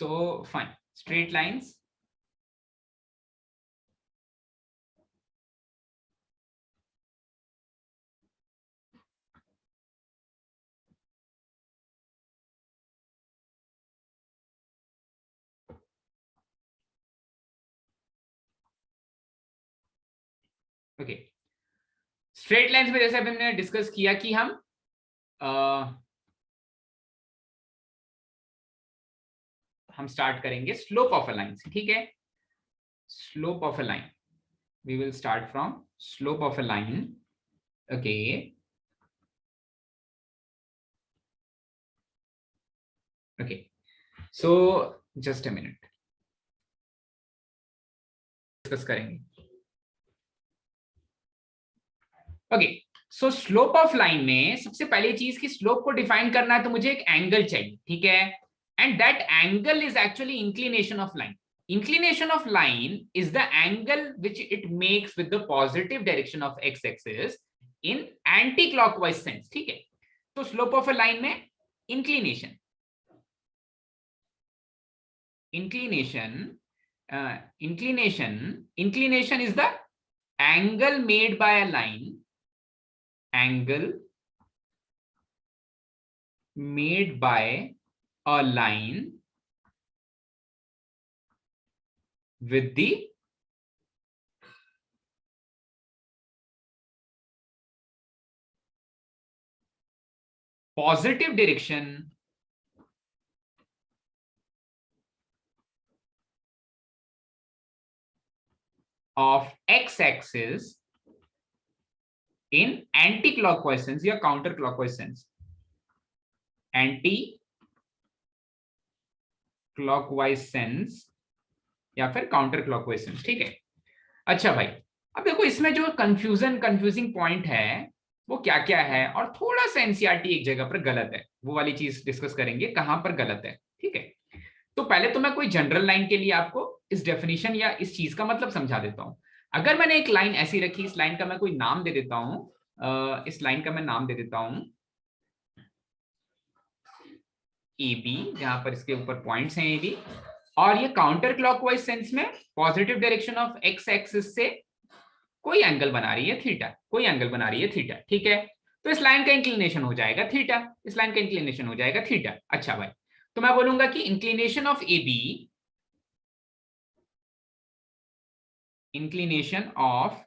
So fine. Straight lines. Okay, straight lines में जैसे अभी हमने डिस्कस किया कि हम स्टार्ट करेंगे स्लोप ऑफ अ लाइन से, ठीक है। Slope of a line, we will start from slope of a line. Okay, okay, so just a minute, discuss करेंगे। Okay, so slope of line में सबसे पहली चीज की स्लोप को डिफाइन करना है तो मुझे एक एंगल चाहिए, ठीक है। And that angle is actually inclination of line. Inclination of line is the angle which it makes with the positive direction of x-axis in anti-clockwise sense, ठीक है। तो स्लोप ऑफ अ लाइन में inclination, inclination is the angle made by a line, angle made by a line with the positive direction of x-axis in anti-clockwise sense या counter-clockwise sense, anti-clockwise sense या फिर counter-clockwise sense, ठीक है। अच्छा भाई, अब देखो इसमें जो कंफ्यूजिंग पॉइंट है वो क्या क्या है, और थोड़ा सा एनसीईआरटी एक जगह पर गलत है, वो वाली चीज डिस्कस करेंगे कहां पर गलत है, ठीक है। तो पहले तो मैं कोई जनरल लाइन के लिए आपको इस डेफिनेशन या इस चीज का मतलब समझा देता हूं। अगर मैंने एक लाइन ऐसी रखी, इस लाइन का मैं कोई नाम दे देता हूं, इस लाइन का मैं नाम दे देता हूं ए बी, जहां पर इसके ऊपर पॉइंट्स हैं ए बी, और ये काउंटर क्लॉकवाइज सेंस में positive direction of X axis से कोई एंगल बना रही है थीटा, कोई एंगल बना रही है थीटा, ठीक है। तो इस लाइन का इंक्लिनेशन हो जाएगा थीटा, इस लाइन का इंक्लिनेशन हो जाएगा थीटा। अच्छा भाई, तो मैं बोलूंगा कि inclination of A B, inclination of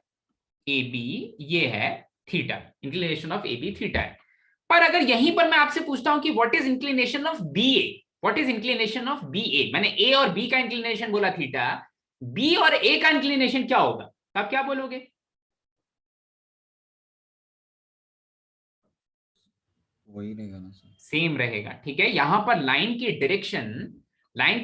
A B ये है theta, inclination of A B theta है। पर अगर यहीं पर मैं आपसे पूछता हूं कि what is inclination of B A, what is inclination of B A, मैंने ए और बी का इंक्लिनेशन बोला थीटा, बी और ए का इंक्लिनेशन क्या होगा, तो आप क्या बोलोगे? वही रहेगा ना सर, सेम रहेगा, ठीक है। यहां पर लाइन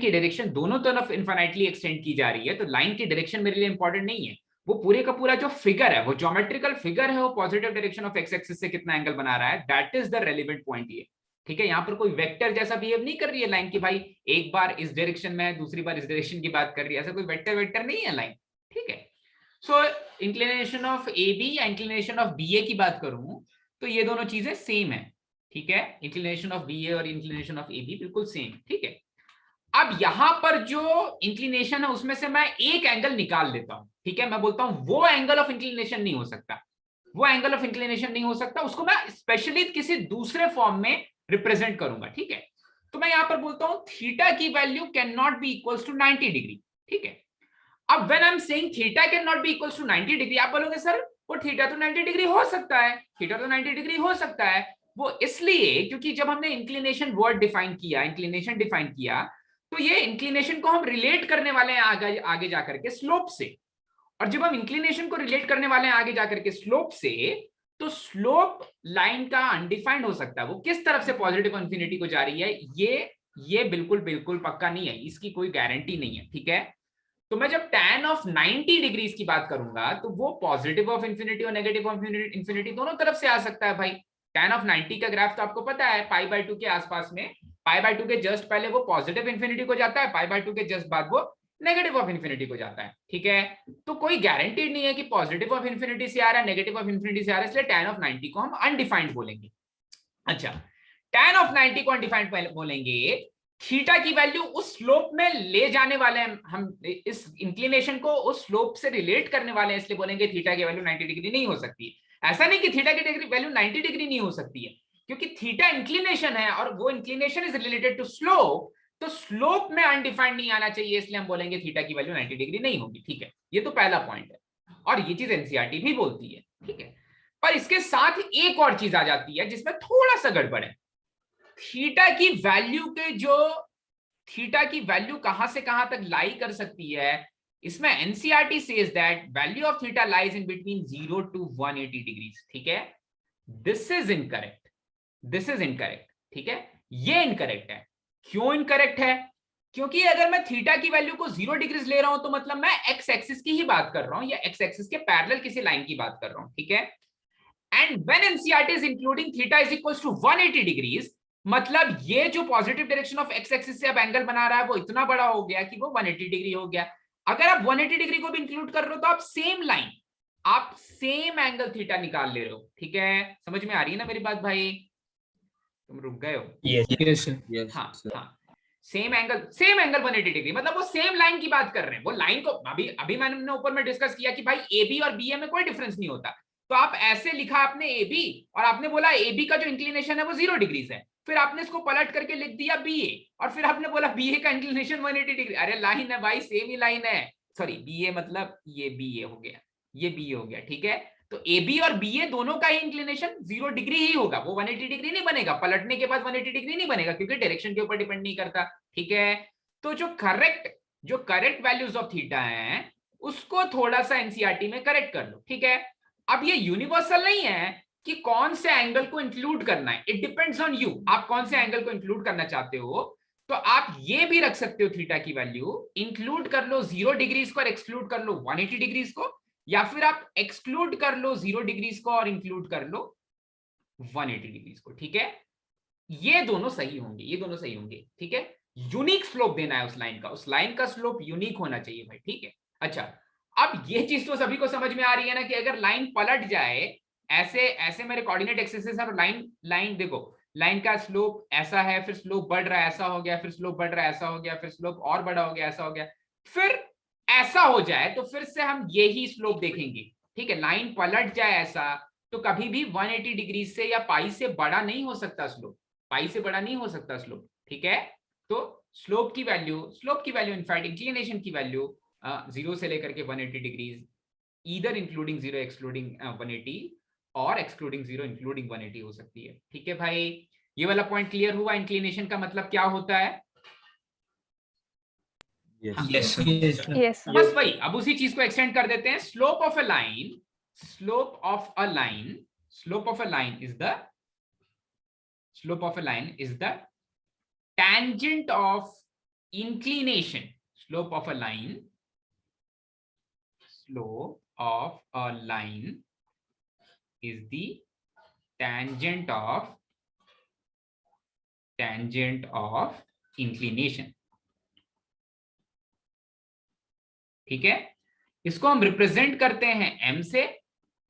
की डायरेक्शन दोनों तरफ इनफाइनाइटली एक्सटेंड की जा रही है, तो लाइन की डायरेक्शन मेरे लिए इंपॉर्टेंट नहीं है, वो पूरे का पूरा जो फिगर है, वो ज्योमेट्रिकल फिगर है, वो positive direction of X axis से कितना एंगल बना रहा है, that is the relevant point ये, ठीक है। यहाँ पर कोई वेक्टर जैसा बिहेव नहीं कर रही है लाइन की, भाई एक बार इस डायरेक्शन में दूसरी बार इस डायरेक्शन की बात कर रही है, ऐसा कोई वेक्टर नहीं है लाइन, ठीक है। सो इंक्लिनेशन ऑफ ए बी या इंक्लिनेशन ऑफ बी ए की बात करूं तो ये दोनों चीजें सेम है, ठीक है। इंक्लिनेशन ऑफ बी ए और इंक्लिनेशन ऑफ ए बी बिल्कुल सेम, ठीक है। अब यहां पर जो इंक्लिनेशन है उसमें से मैं एक एंगल निकाल लेता हूं, ठीक है। मैं बोलता हूं वो एंगल ऑफ इंक्लिनेशन नहीं हो सकता, वो एंगल ऑफ इंक्लिनेशन नहीं हो सकता, उसको मैं स्पेशली किसी दूसरे फॉर्म में रिप्रेजेंट करूंगा, ठीक है। तो मैं यहां पर बोलता हूं थीटा की value can not be equals to 90 degree, ठीक है। अब when I am saying theta can not be equals to 90 degree, आप बोलोगे सर वो थीटा तो 90 डिग्री हो सकता है, थीटा तो 90 डिग्री हो सकता है। वो इसलिए क्योंकि जब हमने इंक्लिनेशन वर्ड डिफाइन किया, इंक्लिनेशन डिफाइन किया, तो ये इंक्लिनेशन को हम रिलेट करने वाले हैं आगे आगे जाकर के स्लोप से, और जब हम इंक्लिनेशन को रिलेट करने वाले हैं आगे जाकर के स्लोप से, तो स्लोप लाइन का अनडिफाइंड हो सकता है, वो किस तरफ से पॉजिटिव इंफिनिटी को जा रही है ये बिल्कुल बिल्कुल पक्का नहीं है, इसकी कोई गारंटी नहीं है, ठीक है। तो मैं जब tan ऑफ 90 डिग्रीज की बात करूंगा तो वो पॉजिटिव ऑफ इंफिनिटी और नेगेटिव ऑफ इंफिनिटी दोनों तरफ से आ सकता है भाई। tan ऑफ 90 का ग्राफ तो आपको पता है π/2 के आसपास में, π/2 के जस्ट पहले वो पॉजिटिव इंफिनिटी को जाता है, π/2 के जस्ट बाद वो नेगेटिव ऑफ इंफिनिटी को जाता है, ठीक है। तो कोई गारंटीड नहीं है कि पॉजिटिव ऑफ इंफिनिटी से आ रहा है, नेगेटिव ऑफ इंफिनिटी से आ रहा है, इसलिए tan ऑफ 90 को हम अनडिफाइंड बोलेंगे। अच्छा, tan ऑफ 90 को अनडिफाइंड बोलेंगे थीटा की वैल्यू उस स्लोप में ले जाने वाले हैं, हम इस इंक्लिनेशन को उस स्लोप से रिलेट करने वाले हैं, इसलिए बोलेंगे थीटा की वैल्यू 90 डिग्री नहीं हो सकती। ऐसा नहीं कि थीटा की वैल्यू 90 डिग्री नहीं हो सकती है, क्योंकि थीटा इंक्लिनेशन है और वो inclination is related to slope, तो स्लोप में अनडिफाइंड नहीं आना चाहिए, इसलिए हम बोलेंगे थीटा की वैल्यू 90 डिग्री नहीं होगी। ठीक है, ये तो पहला पॉइंट है और ये चीज एनसीईआरटी भी बोलती है। ठीक है, पर इसके साथ एक और चीज आ जाती है जिसमें थोड़ा सा गड़बड़ है। थीटा की वैल्यू के जो थीटा की वैल्यू कहां से कहां तक लाई कर सकती है, इसमें NCERT says that value of theta lies in between 0 to 180 degrees. ठीक है, this is incorrect, this is incorrect. ठीक है, ये इनकरेक्ट है। क्यों इनकरेक्ट है? क्योंकि अगर मैं थीटा की वैल्यू को 0 डिग्रीज ले रहा हूं तो मतलब मैं एक्स एक्सिस की ही बात कर रहा हूं या एक्स एक्सिस के पैरेलल किसी लाइन की बात कर रहा हूं। ठीक है, and when NCERT is including theta is equals to 180 degrees, मतलब ये जो positive direction of X axis से अब एंगल बना रहा है वो इतना बड़ा हो गया कि वो 180 डिग्री हो गया। अगर आप 180 डिग्री को भी इंक्लूड कर रहे हो तो आप सेम लाइन, आप सेम एंगल थीटा निकाल ले रहे हो। ठीक है, समझ में आ रही है ना मेरी बात भाई? तुम रुक गए हो? Yes sir. यस हाँ सर। हाँ, सेम एंगल 180 डिग्री, मतलब वो सेम लाइन की बात कर रहे हैं। वो लाइन को अभी अभी मैंने ऊपर में डिस्कस किया कि भाई ए बी और बी ए में कोई डिफरेंस नहीं होता, तो आप ऐसे लिखा आपने ए बी और आपने बोला ए बी का जो इंक्लिनेशन है वो 0 डिग्रीज है, फिर आपने इसको पलट करके लिख दिया बी ए और फिर आपने बोला बी ए का इंक्लिनेशन 180 डिग्री। अरे लाइन है भाई, सेम ही लाइन है। सॉरी, बी ए मतलब ये बी ए हो गया, ये बी ए हो गया। ठीक है, तो ए बी और बी ए दोनों का ही इंक्लिनेशन 0 डिग्री ही होगा, वो 180 डिग्री नहीं बनेगा, पलटने के बाद 180 डिग्री नहीं बनेगा क्योंकि डायरेक्शन के ऊपर डिपेंड नहीं करता। ठीक है, तो जो करेक्ट वैल्यूज ऑफ थीटा हैं उसको थोड़ा सा एनसीईआरटी में करेक्ट कर लो। ठीक है, अब ये यूनिवर्सल नहीं है कि कौन से एंगल को इंक्लूड करना है, इट डिपेंड्स ऑन यू, आप कौन से एंगल को इंक्लूड करना चाहते हो। तो आप ये भी रख सकते हो, थीटा की वैल्यू इंक्लूड कर लो 0 डिग्रीज को और एक्सक्लूड कर लो 180 डिग्रीज को, या फिर आप एक्सक्लूड कर लो 0 डिग्रीज को और इंक्लूड कर लो 180 डिग्रीज को। ठीक है, ये दोनों सही होंगे, ये दोनों सही होंगे। ठीक है, यूनिक स्लोप देना है उस लाइन का, उस लाइन का स्लोप यूनिक होना चाहिए भाई। ठीक है, अच्छा, अब ये चीज तो सभी को समझ में आ रही है ना कि अगर लाइन पलट जाए, ऐसे ऐसे मेरे कोऑर्डिनेट एक्सिस है और लाइन देखो, लाइन का स्लोप ऐसा है, फिर स्लोप बढ़ रहा है, ऐसा हो गया, फिर स्लोप बढ़ रहा है, ऐसा हो गया, फिर स्लोप और बड़ा हो गया, ऐसा हो गया, फिर ऐसा हो जाए तो फिर से हम यही स्लोप देखेंगे। ठीक है, लाइन पलट जाए ऐसा तो कभी भी 180 डिग्री से या पाई से बड़ा नहीं हो सकता स्लोप, पाई से बड़ा नहीं हो सकता स्लोप। ठीक है, तो स्लोप की वैल्यू इनफैक्ट इंक्लिनेशन की वैल्यू 0 से लेकर के 180 डिग्रीज, ईदर इंक्लूडिंग 0 एक्सक्लूडिंग 180 और एक्सक्लूडिंग 0 इंक्लूडिंग 180 हो सकती है। ठीक है भाई, ये वाला पॉइंट क्लियर हुआ, इंक्लिनेशन का मतलब क्या होता है? यस यस बस भाई, अब उसी चीज को एक्सटेंड कर देते हैं। Slope of a line is the tangent of inclination. Slope of a line is the tangent of inclination. ठीक है, इसको हम रिप्रेजेंट करते हैं m से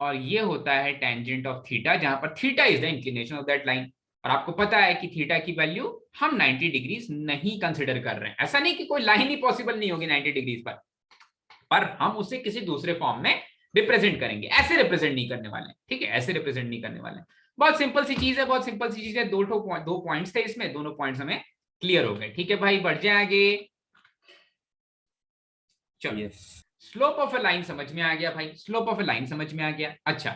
और ये होता है टेंजेंट ऑफ थीटा, जहां पर theta is the inclination of that line. और आपको पता है कि थीटा की वैल्यू हम 90 डिग्रीज नहीं कंसिडर कर रहे हैं। ऐसा नहीं कि कोई लाइन ही पॉसिबल नहीं होगी 90 डिग्रीज पर हम उसे किसी दूसरे फॉर्म में रिप्रेजेंट करेंगे, ऐसे रिप्रेजेंट नहीं करने वाले। ठीक है, ऐसे रिप्रेजेंट नहीं करने वाले। बहुत सिंपल सी चीज है, दो पॉइंट्स थे इसमें, दोनों पॉइंट्स हमें क्लियर हो गए। ठीक है भाई, बढ़ जाए आगे। चलो, स्लोप ऑफ अ लाइन समझ में आ गया भाई, स्लोप ऑफ अ लाइन समझ में आ गया। अच्छा,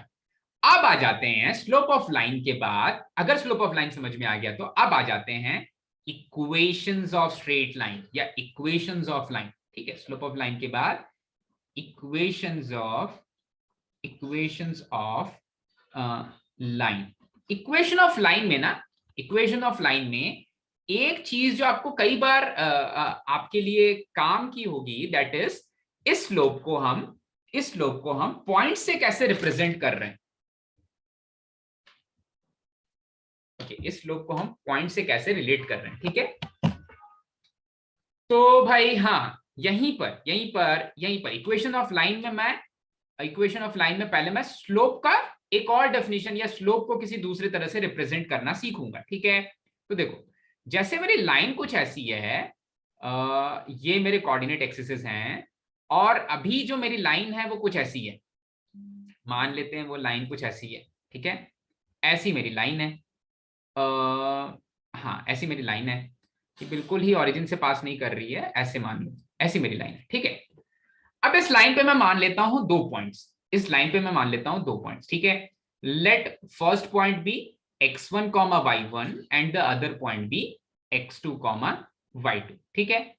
अब आ जाते हैं स्लोप ऑफ लाइन के बाद, अगर स्लोप ऑफ लाइन समझ में आ गया तो अब आ जाते हैं इक्वेशंस ऑफ स्ट्रेट लाइन या इक्वेशंस ऑफ लाइन। ठीक है, स्लोप ऑफ लाइन के बाद equations of line. Equation of line में एक चीज जो आपको कई बार आपके लिए काम की होगी, दैट इज इस स्लोप को हम पॉइंट से कैसे रिप्रेजेंट कर रहे हैं। इस स्लोप को हम पॉइंट से कैसे रिलेट कर रहे हैं। ठीक है, तो भाई हाँ, यहीं पर इक्वेशन ऑफ लाइन में पहले मैं स्लोप का एक और डेफिनेशन या स्लोप को किसी दूसरे तरह से रिप्रेजेंट करना सीखूंगा। ठीक है, तो देखो, जैसे मेरी लाइन कुछ ऐसी है, ये मेरे कोऑर्डिनेट एक्सिसेस हैं, और अभी जो मेरी लाइन है वो कुछ ऐसी है, मान लेते हैं वो लाइन कुछ ऐसी है, ठीक है, ऐसी मेरी लाइन है, हाँ ऐसी मेरी लाइन है, कि बिल्कुल ही ओरिजिन से पास नहीं कर रही है, ऐसे मान लो, ऐसी मेरी लाइन है, ठीक है। अब इस लाइन पे मैं मान लेता हूं 2 पॉइंट्स, इस लाइन पे मैं मान लेता हूं 2 पॉइंट्स, ठीक है। Let first point be x1 y1 and the other point be x2 y2, ठीक है,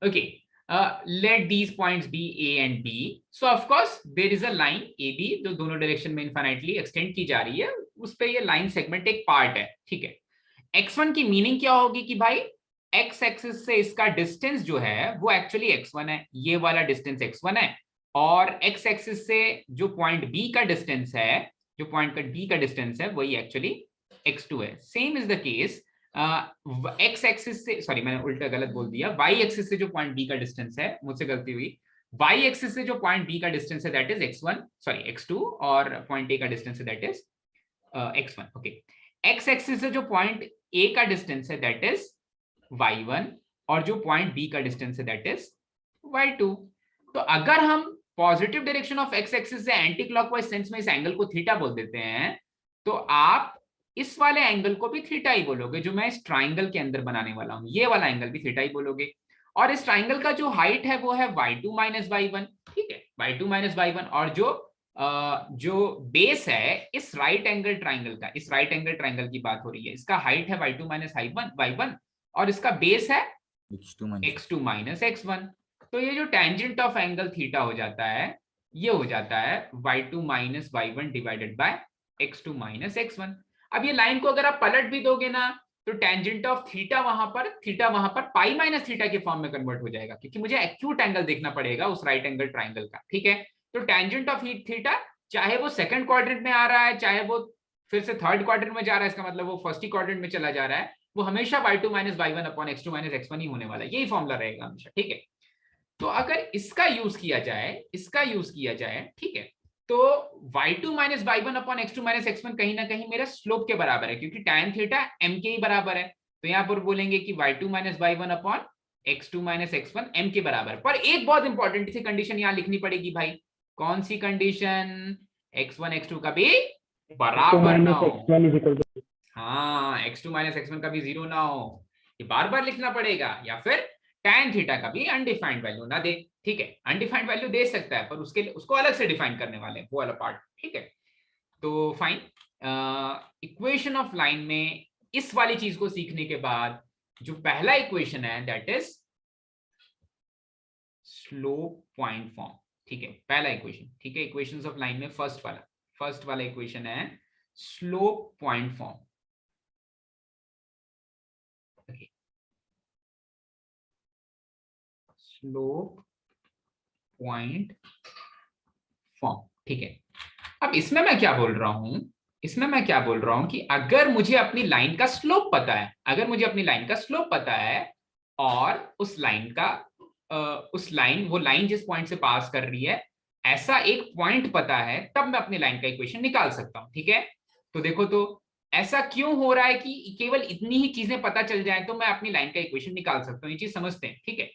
okay. Let these points be A and B. So of course there is a line AB जो दोनों डायरेक्शन में infinitely extend की जा रही है, उस पे ये लाइन सेगमेंट एक पार्ट है, ठीक है। x1 की मीनिंग क्या होगी कि भाई x एक्सिस से इसका डिस्टेंस जो है वो एक्चुअली x1 है, ये वाला डिस्टेंस x1 है, और x एक्सिस से जो पॉइंट B का डिस्टेंस है, जो पॉइंट का B का डिस्टेंस है वही एक्चुअली x2 है। Same is the case x axis से, सॉरी मैंने उल्टा गलत बोल दिया, वाई एक्सिस से जो पॉइंट बी का डिस्टेंस है, मुझसे गलती हुई, वाई एक्सिस से जो पॉइंट बी का डिस्टेंस है that is x1, sorry x2, और पॉइंट ए का डिस्टेंस है that is x1, okay. X axis से जो पॉइंट ए का डिस्टेंस है दैट इज y1, और जो पॉइंट बी का डिस्टेंस है दैट इज y2। तो अगर हम positive direction of X axis से एंटी क्लॉकवाइज सेंस में इस एंगल को थीटा बोल देते हैं, तो आप इस वाले एंगल को भी थीटा ही बोलोगे, जो मैं इस ट्राइंगल के अंदर बनाने वाला हूं, ये वाला एंगल भी थीटा ही बोलोगे। और इस ट्राइंगल का जो हाइट है वो है y2 माइनस y1, ठीक है, y2 माइनस y1, और जो बेस है इस राइट एंगल ट्राइंगल का, इस राइट एंगल ट्राइंगल की बात हो रही है, इसका हाइट है y2 माइनस y1, और इसका बेस है x2 माइनस x1। तो ये जो टेंजेंट ऑफ एंगल थीटा हो जाता है, ये हो जाता है y2 minus y1 divided by x2 minus x1। अब ये लाइन को अगर आप पलट भी दोगे ना, तो टेंजेंट ऑफ थीटा वहां पर पाई माइनस थीटा के फॉर्म में कन्वर्ट हो जाएगा, क्योंकि मुझे एक्यूट एंगल देखना पड़ेगा उस राइट एंगल ट्राइंगल का, ठीक है। तो टेंजेंट ऑफ थीटा चाहे वो सेकंड क्वाड्रेंट में आ रहा है, चाहे वो फिर से थर्ड क्वाड्रेंट में जा रहा है, इसका मतलब वो फर्स्ट ही क्वाड्रेंट में चला जा रहा है, वो हमेशा y2 minus y1 upon x2 minus x1 ही होने वाला है, यही फॉर्मूला रहेगा हमेशा, ठीक है। तो अगर इसका यूज किया जाए, ठीक है, तो y2 minus y1 upon x2 minus x1 कहीं ना कहीं मेरे स्लोप के बराबर है, क्योंकि tan थीटा m के ही बराबर है। तो यहां पर बोलेंगे कि y2 minus y1 upon x2 minus x1 m के बराबर। पर एक बहुत इंपॉर्टेंट सी कंडीशन यहां लिखनी पड़ेगी भाई, कौन सी कंडीशन, x1 x2 का भी बराबर ना हो, हाँ x2 माइनस x1 का भी 0 ना हो, ये बार बार लिखना पड़ेगा, या फिर tan थीटा का भी अनडिफाइंड वैल्यू ना दे, ठीक है। अनडिफाइंड वैल्यू दे सकता है, पर उसके लिए उसको अलग से डिफाइन करने वाले हैं, वो वाला पार्ट, ठीक है। तो फाइन, इक्वेशन ऑफ लाइन में इस वाली चीज को सीखने के बाद जो पहला इक्वेशन है that is slope point form, ठीक है, पहला इक्वेशन, ठीक है। इक्वेशंस ऑफ लाइन में फर्स्ट वाला इक्वेशन है slope point form, slope point form, ठीक है। अब इसमें मैं क्या बोल रहा हूं कि अगर मुझे अपनी लाइन का स्लोप पता है, और वो लाइन जिस पॉइंट से पास कर रही है ऐसा एक पॉइंट पता है, तब मैं अपनी लाइन का इक्वेशन निकाल सकता हूं, ठीक है। तो देखो, तो ऐसा क्यों हो रहा है कि केवल इतनी ही चीजें पता चल जाए तो मैं अपनी लाइन का इक्वेशन निकाल सकता हूं, ये चीज समझते हैं, ठीक है।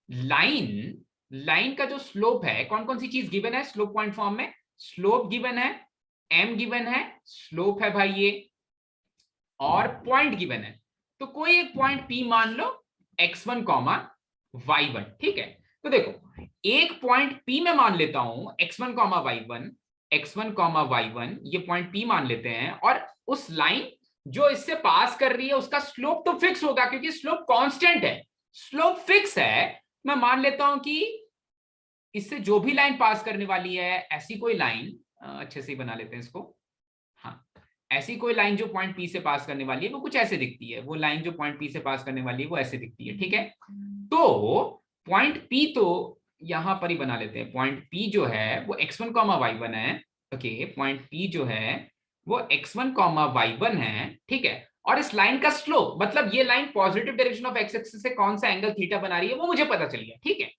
लाइन का जो स्लोप है, कौन कौन सी चीज गिवन है स्लोप पॉइंट फॉर्म में, स्लोप गिवन है, m गिवन है, स्लोप है भाई ये, और पॉइंट गिवन है। तो कोई एक पॉइंट p मान लो x1 y1, ठीक है। तो देखो एक पॉइंट p में मान लेता हूं x1 y1, ये पॉइंट p मान लेते हैं, और उस लाइन जो इससे पास कर रही है उसका स्लोप तो फिक्स होगा, क्योंकि स्लोप कांस्टेंट है, स्लोप फिक्स है। मैं मान लेता हूं कि इससे जो भी लाइन पास करने वाली है, ऐसी कोई लाइन, अच्छे से बना लेते हैं इसको, हाँ, ऐसी कोई लाइन जो पॉइंट P से पास करने वाली है वो कुछ ऐसे दिखती है, वो लाइन जो पॉइंट P से पास करने वाली है वो ऐसे दिखती है, ठीक है। तो पॉइंट P तो यहां पर ही बना लेते हैं, पॉइंट P जो है वो x1 y1 है, ओके, पॉइंट P जो है वो x1 y1 है, ठीक है। और इस लाइन का स्लोप, मतलब ये line positive direction of X axis से कौन सा एंगल थीटा बना रही है वो मुझे पता चल गया, ठीक है।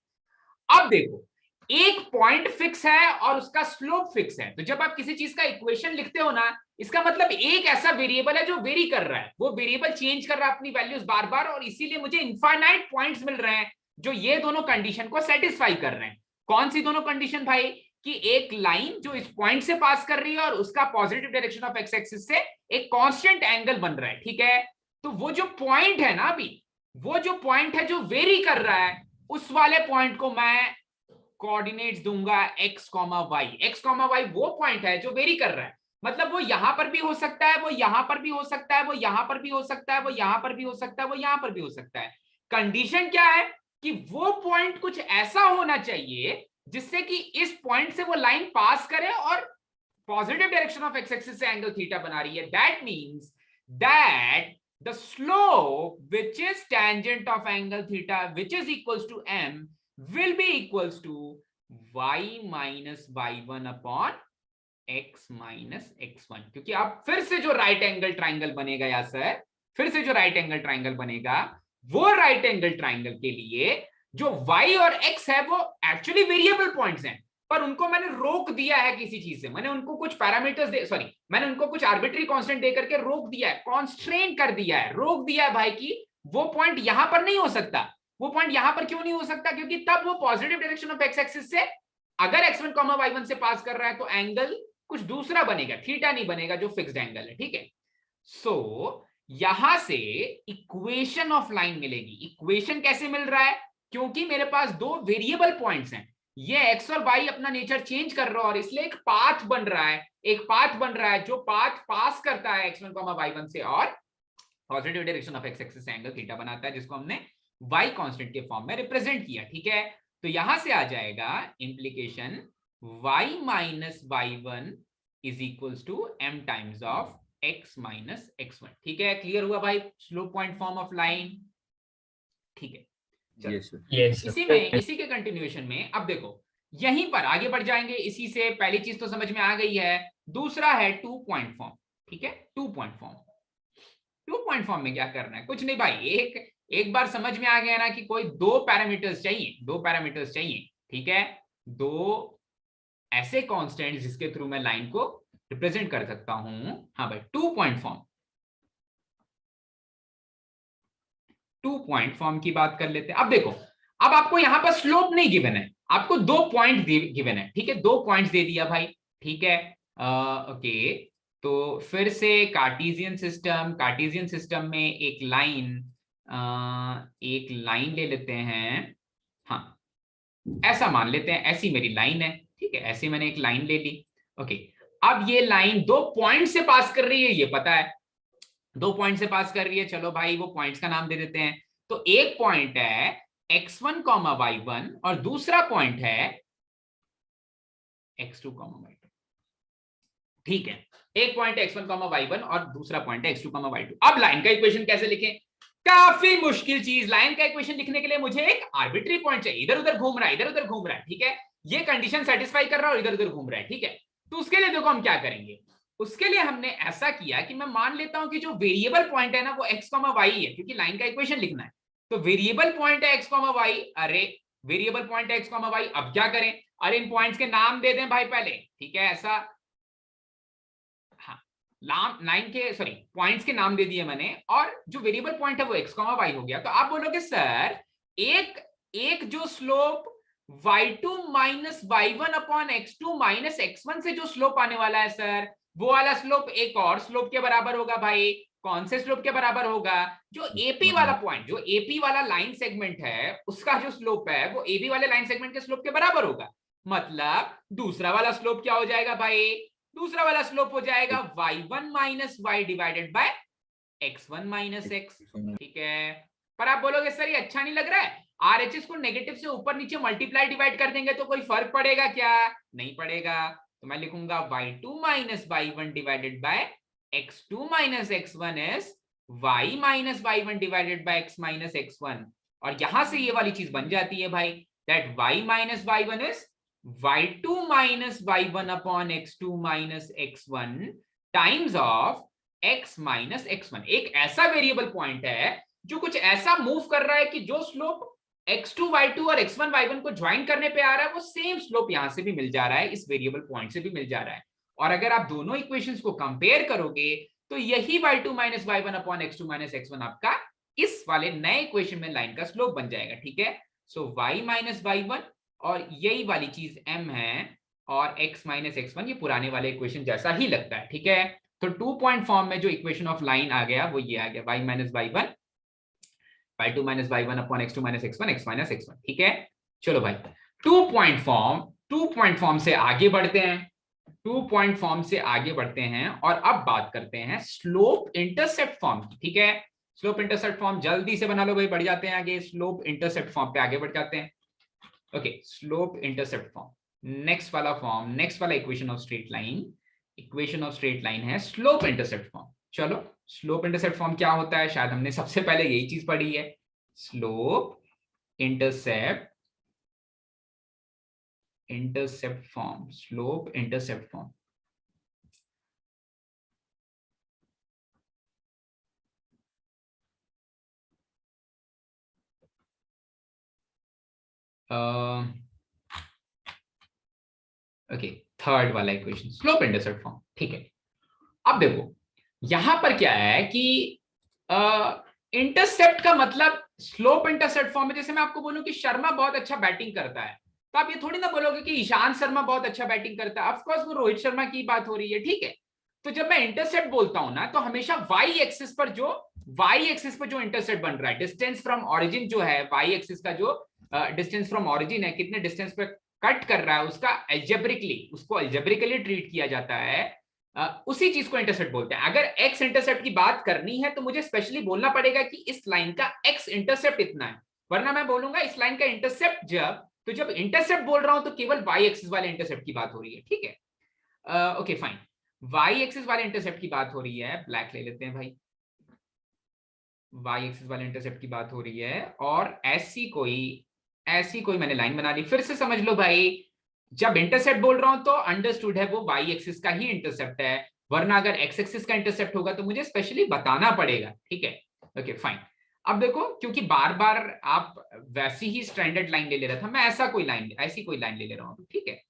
अब देखो एक पॉइंट फिक्स है और उसका स्लोप फिक्स है। तो जब आप किसी चीज का इक्वेशन लिखते हो ना, इसका मतलब एक ऐसा वेरिएबल है जो वेरी कर रहा है, वो वेरिएबल चेंज कर रहा है अपनी वैल्यूज बार बार, और इसीलिए मुझे इनफाइनाइट पॉइंट्स मिल रहे हैं जो ये दोनों कंडीशन को सेटिस्फाई कर रहे हैं। कौन सी दोनों कंडीशन भाई? कि एक लाइन जो इस पॉइंट से पास कर रही है और उसका positive direction of X axis से एक कांस्टेंट एंगल बन रहा है, ठीक है। तो वो जो पॉइंट है ना, अभी वो जो पॉइंट है जो वेरी कर रहा है, उस वाले पॉइंट को मैं कोऑर्डिनेट्स दूंगा x, y। x, y वो पॉइंट है जो वेरी कर रहा है, मतलब वो यहां पर भी हो सकता है, वो यहां पर भी हो सकता है, वो यहां पर भी हो सकता है, वो यहां पर भी हो सकता है, वो यहां पर भी हो सकता है। कंडीशन क्या है? कि वो पॉइंट कुछ ऐसा होना चाहिए जिससे कि इस पॉइंट से वो लाइन पास करे और positive direction of X axis से एंगल थीटा बना रही है। That means that the slope which is tangent of angle theta which is equals to m will be equals to y minus y1 upon x minus x1। क्योंकि अब फिर से जो right angle triangle बनेगा या सर, फिर से जो राइट एंगल ट्राइंगल बनेगा, वो राइट एंगल ट्राइंगल के लिए जो y और x है वो एक्चुअली वेरिएबल पॉइंट्स हैं, पर उनको मैंने रोक दिया है किसी चीज से, मैंने उनको कुछ पैरामीटर्स दे, सॉरी मैंने उनको कुछ आर्बिट्री कांस्टेंट दे करके रोक दिया है, कॉन्स्ट्रेन कर दिया है, रोक दिया है भाई कि वो पॉइंट यहां पर नहीं हो सकता। वो पॉइंट यहां पर क्यों नहीं हो सकता? क्योंकि तब वो positive direction of X axis से अगर x1, y1 से पास कर रहा है तो एंगल कुछ दूसरा बनेगा, थीटा नहीं बनेगा जो फिक्स्ड एंगल है, ठीक है। सो यहां से इक्वेशन ऑफ लाइन मिलेगी। इक्वेशन कैसे मिल रहा है? क्योंकि मेरे पास दो वेरिएबल पॉइंट्स हैं, ये x और y अपना नेचर चेंज कर रहा है और इसलिए एक पाथ बन रहा है, एक पाथ बन रहा है जो पाथ पास करता है x1, y1 से और positive direction of X axis से एंगल थीटा बनाता है, जिसको हमने y कांस्टेंट के फॉर्म में रिप्रेजेंट किया, ठीक है। तो यहां से आ जाएगा implication y minus y1 is equals to m times of x minus x1, ठीक है। क्लियर हुआ भाई? Slope point form of line, ठीक है। इसी के कंटिन्यूएशन में अब देखो, यहीं पर आगे बढ़ जाएंगे। इसी से पहली चीज तो समझ में आ गई है, दूसरा है 2 पॉइंट फॉर्म, ठीक है। 2 पॉइंट फॉर्म, 2 पॉइंट फॉर्म में क्या करना है? कुछ नहीं भाई, एक बार समझ में आ गया ना कि कोई दो पैरामीटर्स चाहिए, दो पैरामीटर्स चाहिए, ठीक है। दो ऐसे कांस्टेंट जिसके थ्रू मैं लाइन को रिप्रेजेंट कर सकता हूं। हाँ भाई, 2 पॉइंट फॉर्म, 2 पॉइंट फॉर्म की बात कर लेते हैं। अब देखो, अब आपको यहां पर स्लोप नहीं गिवन है, आपको 2 पॉइंट गिवन है, ठीक है। 2 पॉइंट्स दे दिया भाई, ठीक है। ओके, तो फिर से कार्टेशियन सिस्टम में एक लाइन ले लेते हैं। हाँ, ऐसा मान लेते हैं, ऐसी मेरी लाइन है, ठीक है। ऐसे मैंने एक लाइन ले ली, ओके। अब ये लाइन 2 पॉइंट से पास कर रही है, ये पता है 2 पॉइंट से पास कर रही है। चलो भाई, वो पॉइंट्स का नाम दे देते हैं। तो एक पॉइंट है x1, y1 और दूसरा पॉइंट है x2, y2, ठीक है। एक पॉइंट x1, y1 और दूसरा पॉइंट है x2, y2। अब लाइन का इक्वेशन कैसे लिखें? काफी मुश्किल चीज। लाइन का इक्वेशन लिखने के लिए मुझे एक आर्बिट्री पॉइंट चाहिए, इधर उधर घूम रहा है, इधर उधर घूम रहा है, ठीक है। ये कंडीशन सेटिस्फाई कर रहा है और इधर उधर घूम रहा है, ठीक है। तो उसके लिए देखो हम क्या करेंगे। उसके लिए हमने ऐसा किया कि मैं मान लेता हूं कि जो वेरिएबल पॉइंट है ना वो x, y है, क्योंकि लाइन का इक्वेशन लिखना है। तो वेरिएबल पॉइंट है x, y। अरे वेरिएबल पॉइंट है x, y। अब क्या करें? अरे इन पॉइंट्स के नाम दे दें भाई पहले, ठीक है। ऐसा, हाँ, लाइन के सॉरी पॉइंट्स के नाम दे दिए मैंने, और जो वेरिएबल पॉइंट है वो x, y हो गया। तो आप बोलोगे सर एक जो slope y2 minus y1 upon x2 minus x1 से जो स्लोप आने वाला है सर, वो वाला स्लोप एक और स्लोप के बराबर होगा भाई। कौन से स्लोप के बराबर होगा? जो एपी वाला पॉइंट, जो एपी वाला लाइन सेगमेंट है उसका जो स्लोप है वो एबी वाले लाइन सेगमेंट के स्लोप के बराबर होगा। मतलब दूसरा वाला स्लोप क्या हो जाएगा भाई? दूसरा वाला स्लोप हो जाएगा y1 minus y divided by x1 minus x, ठीक है। पर आप बोलोगे सर ये अच्छा नहीं लग रहा है, आरएचएस को नेगेटिव से ऊपर नीचे मल्टीप्लाई डिवाइड कर देंगे तो कोई फर्क पड़ेगा क्या? नहीं पड़ेगा। तो मैं लिखूंगा y2 minus y1 divided by x2 minus x1 is y minus y1 divided by x minus x1। और यहां से ये वाली चीज बन जाती है भाई, that y minus y1 is y2 minus y1 upon x2 minus x1 times of x minus x1। एक ऐसा वेरिएबल पॉइंट है जो कुछ ऐसा मूव कर रहा है कि जो स्लोप x2 y2 और x1 y1 को ज्वाइन करने पे आ रहा है, वो सेम स्लोप यहां से भी मिल जा रहा है, इस वेरिएबल पॉइंट से भी मिल जा रहा है। और अगर आप दोनों इक्वेशंस को कंपेयर करोगे तो यही y2 minus y1 upon x2 minus x1 आपका इस वाले नए इक्वेशन में लाइन का स्लोप बन जाएगा, ठीक है। सो y माइनस y1 और यही वाली चीज m है और x माइनस x1 ये पुराने वाले इक्वेशन जैसा ही लगता है, ठीक है। तो 2 पॉइंट फॉर्म में जो इक्वेशन ऑफ लाइन आ गया वो ये आ गया, y minus y1 y2 minus y1 upon x2 minus x1 x minus x1, ठीक है। चलो भाई 2 पॉइंट फॉर्म से आगे बढ़ते हैं, 2 पॉइंट फॉर्म से आगे बढ़ते हैं और अब बात करते हैं स्लोप इंटरसेप्ट फॉर्म की, ठीक है। स्लोप इंटरसेप्ट फॉर्म जल्दी से बना लो भाई, बढ़ जाते हैं आगे, स्लोप इंटरसेप्ट फॉर्म पे आगे बढ़ जाते हैं। Okay, slope intercept form, next वाला फॉर्म, नेक्स्ट वाला इक्वेशन ऑफ स्ट्रेट लाइन है स्लोप इंटरसेप्ट फॉर्म। चलो स्लोप इंटरसेप्ट फॉर्म क्या होता है, शायद हमने सबसे पहले यही चीज पढ़ी है, slope intercept form, slope intercept form. Okay, third वाला इक्वेशन स्लोप इंटरसेप्ट फॉर्म, ठीक है। अब देखो यहां पर क्या है कि इंटरसेप्ट का मतलब स्लोप इंटरसेप्ट फॉर्म में, जैसे मैं आपको बोलूं कि शर्मा बहुत अच्छा बैटिंग करता है, तो आप ये थोड़ी ना बोलोगे कि ईशांत शर्मा बहुत अच्छा बैटिंग करता है, ऑफ कोर्स वो रोहित शर्मा की बात हो रही है, ठीक है। तो जब मैं इंटरसेप्ट बोलता हूं ना, तो हमेशा वाई एक्सिस पर जो इंटरसेप्ट बन रहा है, डिस्टेंस फ्रॉम ऑरिजिन जो है, वाई एक्सिस का जो डिस्टेंस फ्रॉम ऑरिजिन है, कितने डिस्टेंस पे कट कर रहा है, उसको अलजेब्रिकली ट्रीट किया जाता है, उसी चीज को इंटरसेप्ट बोलते हैं। अगर एक्स इंटरसेप्ट की बात करनी है तो मुझे स्पेशली बोलना पड़ेगा कि इस लाइन का एक्स इंटरसेप्ट इतना है, वरना मैं बोलूंगा इस लाइन का इंटरसेप्ट जब इंटरसेप्ट बोल रहा हूं तो केवल वाई एक्सिस वाले इंटरसेप्ट की बात हो रही है, ठीक है। ओके फाइन, वाई एक्सिस वाले इंटरसेप्ट की बात हो रही है, ब्लैक ले लेते हैं भाई, वाई एक्सिस वाले इंटरसेप्ट की बात हो रही है, और ऐसी कोई मैंने लाइन बना ली। फिर से समझ लो भाई, जब इंटरसेप्ट बोल रहा हूं तो अंडरस्टूड है वो वाई एक्सिस का ही इंटरसेप्ट है, वरना अगर एक्स एक्सिस का इंटरसेप्ट होगा तो मुझे स्पेशली बताना पड़ेगा, ठीक है। ओके फाइन, अब देखो क्योंकि बार बार आप वैसी ही स्टैंडर्ड लाइन ले रहा था, मैं ऐसी कोई लाइन ले रहा हूं, ठीक है।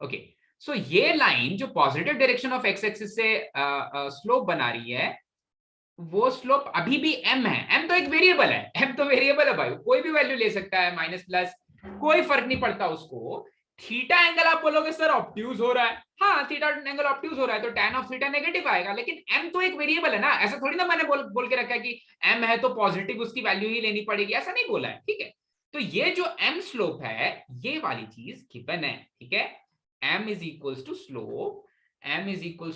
ओके, सो ये लाइन जो positive direction of X axis से स्लोप बना रही है, वो स्लोप अभी भी m है। m तो एक वेरिएबल है, भाई कोई भी वैल्यू ले सकता है, माइनस प्लस कोई फर्क नहीं पड़ता उसको। थीटा एंगल आप बोलोगे सर ऑब्ट्यूज हो रहा है, हाँ थीटा एंगल ऑब्ट्यूज हो रहा है तो tan ऑफ थीटा नेगेटिव आएगा, लेकिन m तो एक वेरिएबल है ना, ऐसा थोड़ी ना मैंने बोल के रखा है कि m है तो पॉजिटिव उसकी वैल्यू ही लेनी पड़ेगी, ऐसा नहीं बोला है, ठीक है। तो ये जो m स्लोप है, ये वाली चीज गिवन है, ठीक है। m is equals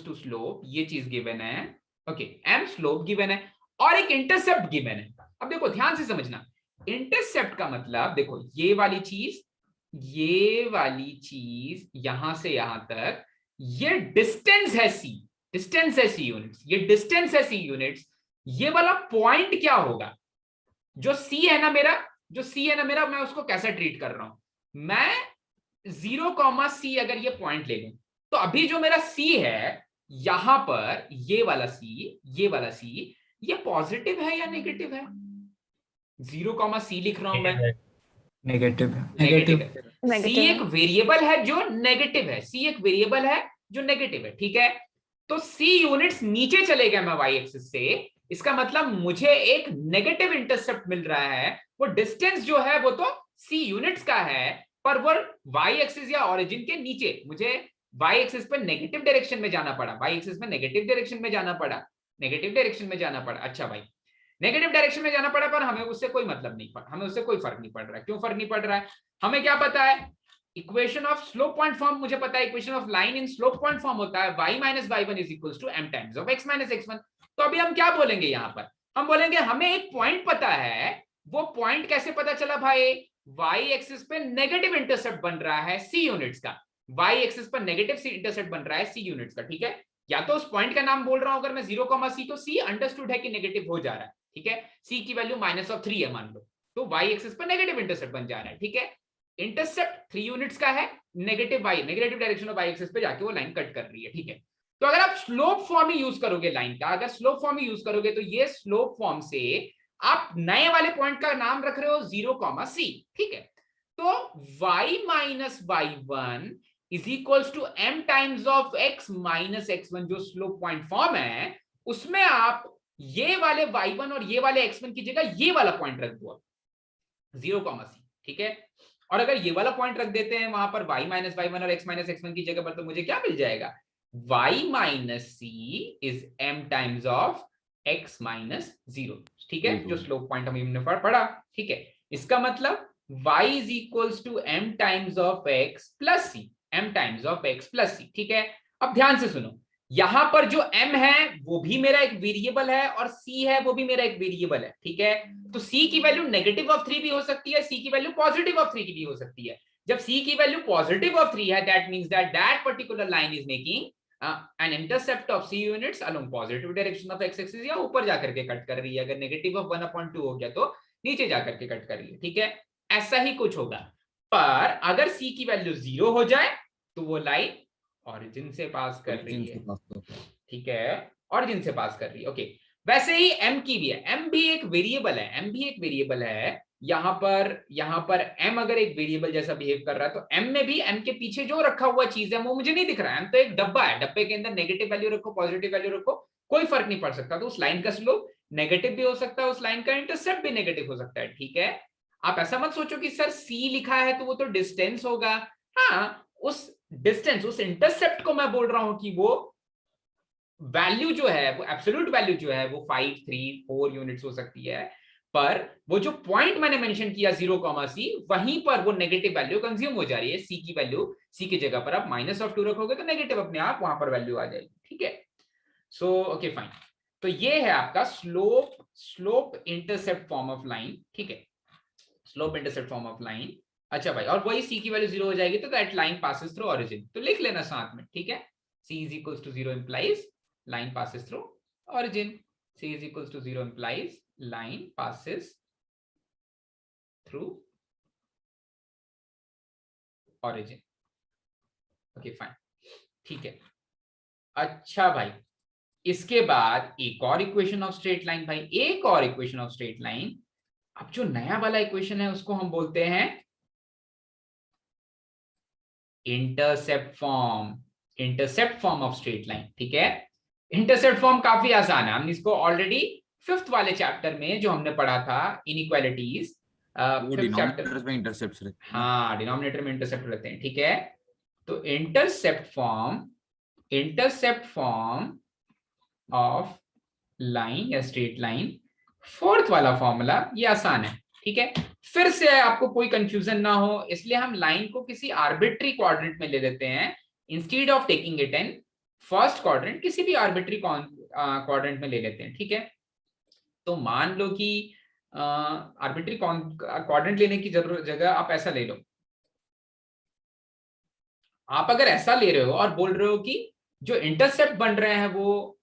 to slope, ये चीज गिवन है, ओके। m स्लोप गिवन है और एक इंटरसेप्ट गिवन है। अब देखो ध्यान से समझना, इंटरसेप्ट का मतलब देखो ये वाली चीज यहां से यहां तक, ये डिस्टेंस है c यूनिट्स, ये डिस्टेंस है c यूनिट्स। ये वाला पॉइंट क्या होगा, जो c है ना मेरा, मैं उसको कैसे ट्रीट कर रहा हूं, मैं 0, c अगर ये पॉइंट ले लूं, तो अभी जो मेरा c है यहां पर, ये वाला c ये पॉजिटिव है या नेगेटिव है, 0, c लिख रहा हूं मैं, नेगेटिव है। c एक वेरिएबल है जो नेगेटिव है, ठीक है। तो c यूनिट्स नीचे चले गए मैं y एक्सिस से, इसका मतलब मुझे एक नेगेटिव इंटरसेप्ट मिल रहा है, वो डिस्टेंस जो है वो तो c यूनिट्स का है, पर वो y एक्सिस या ओरिजिन के नीचे, मुझे y एक्सिस पे नेगेटिव डायरेक्शन में जाना पड़ा, नेगेटिव डायरेक्शन में जाना पड़ा। अच्छा भाई, नेगेटिव डायरेक्शन में जाना पड़ा, पर हमें उससे कोई मतलब नहीं पड़ा, हमें उससे कोई फर्क नहीं पड़ रहा है। क्यों फर्क नहीं पड़ रहा है, हमें क्या पता है, equation of slope point form मुझे पता है, equation of line in slope point form होता है y minus y1 is equals to m times of x minus x1। तो अभी हम क्या बोलेंगे यहाँ पर, हम बोलेंगे हमें एक पॉइंट पता है, वो पॉइंट कैसे पता चला भाई, y एक्सिस पे नेगेटिव इंटरसेप्ट बन रहा है c यूनिट्स का, y एक्सिस पर नेगेटिव इंटरसेप्ट बन रहा है c यूनिट्स का, ठीक है। या तो उस पॉइंट का नाम बोल रहा हूं अगर मैं 0, c, तो c अंडरस्टूड है कि नेगेटिव हो जा रहा है, ठीक है। c की वैल्यू -3 है मान लो, तो y एक्सिस पर नेगेटिव इंटरसेप्ट बन जा रहा है, ठीक है। इंटरसेप्ट 3 यूनिट्स का है, negative direction of y axis पे जाके वो लाइन कट कर रही है, ठीक है। तो अगर आप स्लोप फॉर्म ही यूज करोगे लाइन का, अगर स्लोप फॉर्म ही यूज करोगे तो ये स्लोप फॉर्म से आप नए वाले पॉइंट का नाम रख रहे हो 0,c, ठीक है। तो y minus y1 is equals to m times of x minus x1, जो स्लोप पॉइंट फॉर्म है उसमें आप ये वाले y1 और ये वाले x1 की जगह ये वाला पॉइंट रख दो 0,c, ठीक है। और अगर ये वाला पॉइंट रख देते हैं वहां पर y माइनस y1 और x माइनस x1 की जगह पर, तो मुझे क्या मिल जाएगा, y minus c is m times of x minus 0, ठीक है, जो स्लोप पॉइंट हमने पढ़ा, ठीक है। इसका मतलब y is equals to m times of x plus c, m times of x plus c, ठीक है। अब ध्यान से सुनो, यहां पर जो m है वो भी मेरा एक वेरिएबल है और c है वो भी मेरा एक वेरिएबल है, ठीक है। तो c की वैल्यू नेगेटिव ऑफ 3 भी हो सकती है, c की वैल्यू पॉजिटिव ऑफ 3 की भी हो सकती है। जब c की वैल्यू पॉजिटिव ऑफ 3 है, that means that that particular line is making an intercept of c units along positive direction of x axis, या ऊपर जाकर के कट कर रही है। अगर नेगेटिव ऑफ 1/2 हो गया तो नीचे जाकर के कट कर रही है, ठीक है। ऐसा ही कुछ होगा। पर अगर c की वैल्यू 0 हो जाए तो वो लाइन ओरिजिन से पास कर रही है, ठीक है, ओरिजिन से पास कर रही है, ओके। वैसे ही m की भी है, m भी एक वेरिएबल है, m भी एक वेरिएबल है। यहां पर m अगर एक वेरिएबल जैसा बिहेव कर रहा है, तो m में भी m के पीछे जो रखा हुआ चीज है वो मुझे नहीं दिख रहा है। m तो एक डब्बा है, डब्बे के अंदर नेगेटिव वैल्यू रखो पॉजिटिव वैल्यू रखो कोई फर्क नहीं पड़ सकता। तो उस लाइन का स्लोप नेगेटिव भी हो सकता है, उस लाइन का इंटरसेप्ट भी नेगेटिव हो सकता है, ठीक है। आप ऐसा मत सोचो कि सर c लिखा है तो वो तो डिस्टेंस होगा। हाँ, उस डिस्टेंस, उस इंटरसेप्ट को मैं बोल रहा हूं कि वो वैल्यू जो है, वो एब्सोल्यूट वैल्यू जो है वो 5, 3, 4 यूनिट्स हो सकती है। पर वो जो पॉइंट मैंने मेंशन किया 0,c, वहीं पर वो नेगेटिव वैल्यू कंज्यूम हो जा रही है। c की वैल्यू, c की जगह पर आप -2 रखोगे तो नेगेटिव अपने आप वहां पर वैल्यू आ जाएगी, ठीक है। So okay fine. तो ये है आपका slope intercept form of line, ठीक है, slope intercept form of line. अच्छा भाई, और वही c की वैल्यू 0 हो जाएगी तो that line passes through origin, तो लिख लेना साथ में, ठीक है। c is equals to 0 implies line passes through origin, c is equals to 0 implies line passes through origin, okay fine, ठीक है। अच्छा भाई, इसके बाद एक और इक्वेशन ऑफ स्ट्रेट लाइन, भाई एक और इक्वेशन ऑफ स्ट्रेट लाइन। अब जो नया वाला इक्वेशन है उसको हम बोलते हैं intercept form of straight line, ठीक है। इंटरसेप्ट फॉर्म काफी आसान है, हमने इसको ऑलरेडी 5th वाले चैप्टर में जो हमने पढ़ा था इनइक्वालिटीज, फिफ्थ चैप्टर में इंटरसेप्ट्स रहते हैं। हाँ, डिनोमिनेटर में इंटरसेप्ट रहते हैं, ठीक है। तो इंटरसेप्ट फॉर्म ऑफ लाइन या स्ट्रेट लाइन, 4th वाला फॉर्मूला ये आसान है, ठीक है। फिर से आपको कोई कंफ्यूजन ना हो इसलिए हम लाइन को किसी आर्बिट्री क्वाड्रेंट में ले लेते हैं, instead of taking it in first quadrant, किसी भी आर्बिट्री क्वाड्रेंट में ले लेते हैं, ठीक है। तो मान लो कि आर्बिट्री क्वाड्रेंट लेने की जगह आप ऐसा ले लो। आप अगर ऐसा ले रहे हो और बोल रहे हो कि जो इंटरसेप्ट बन रहे हैं वो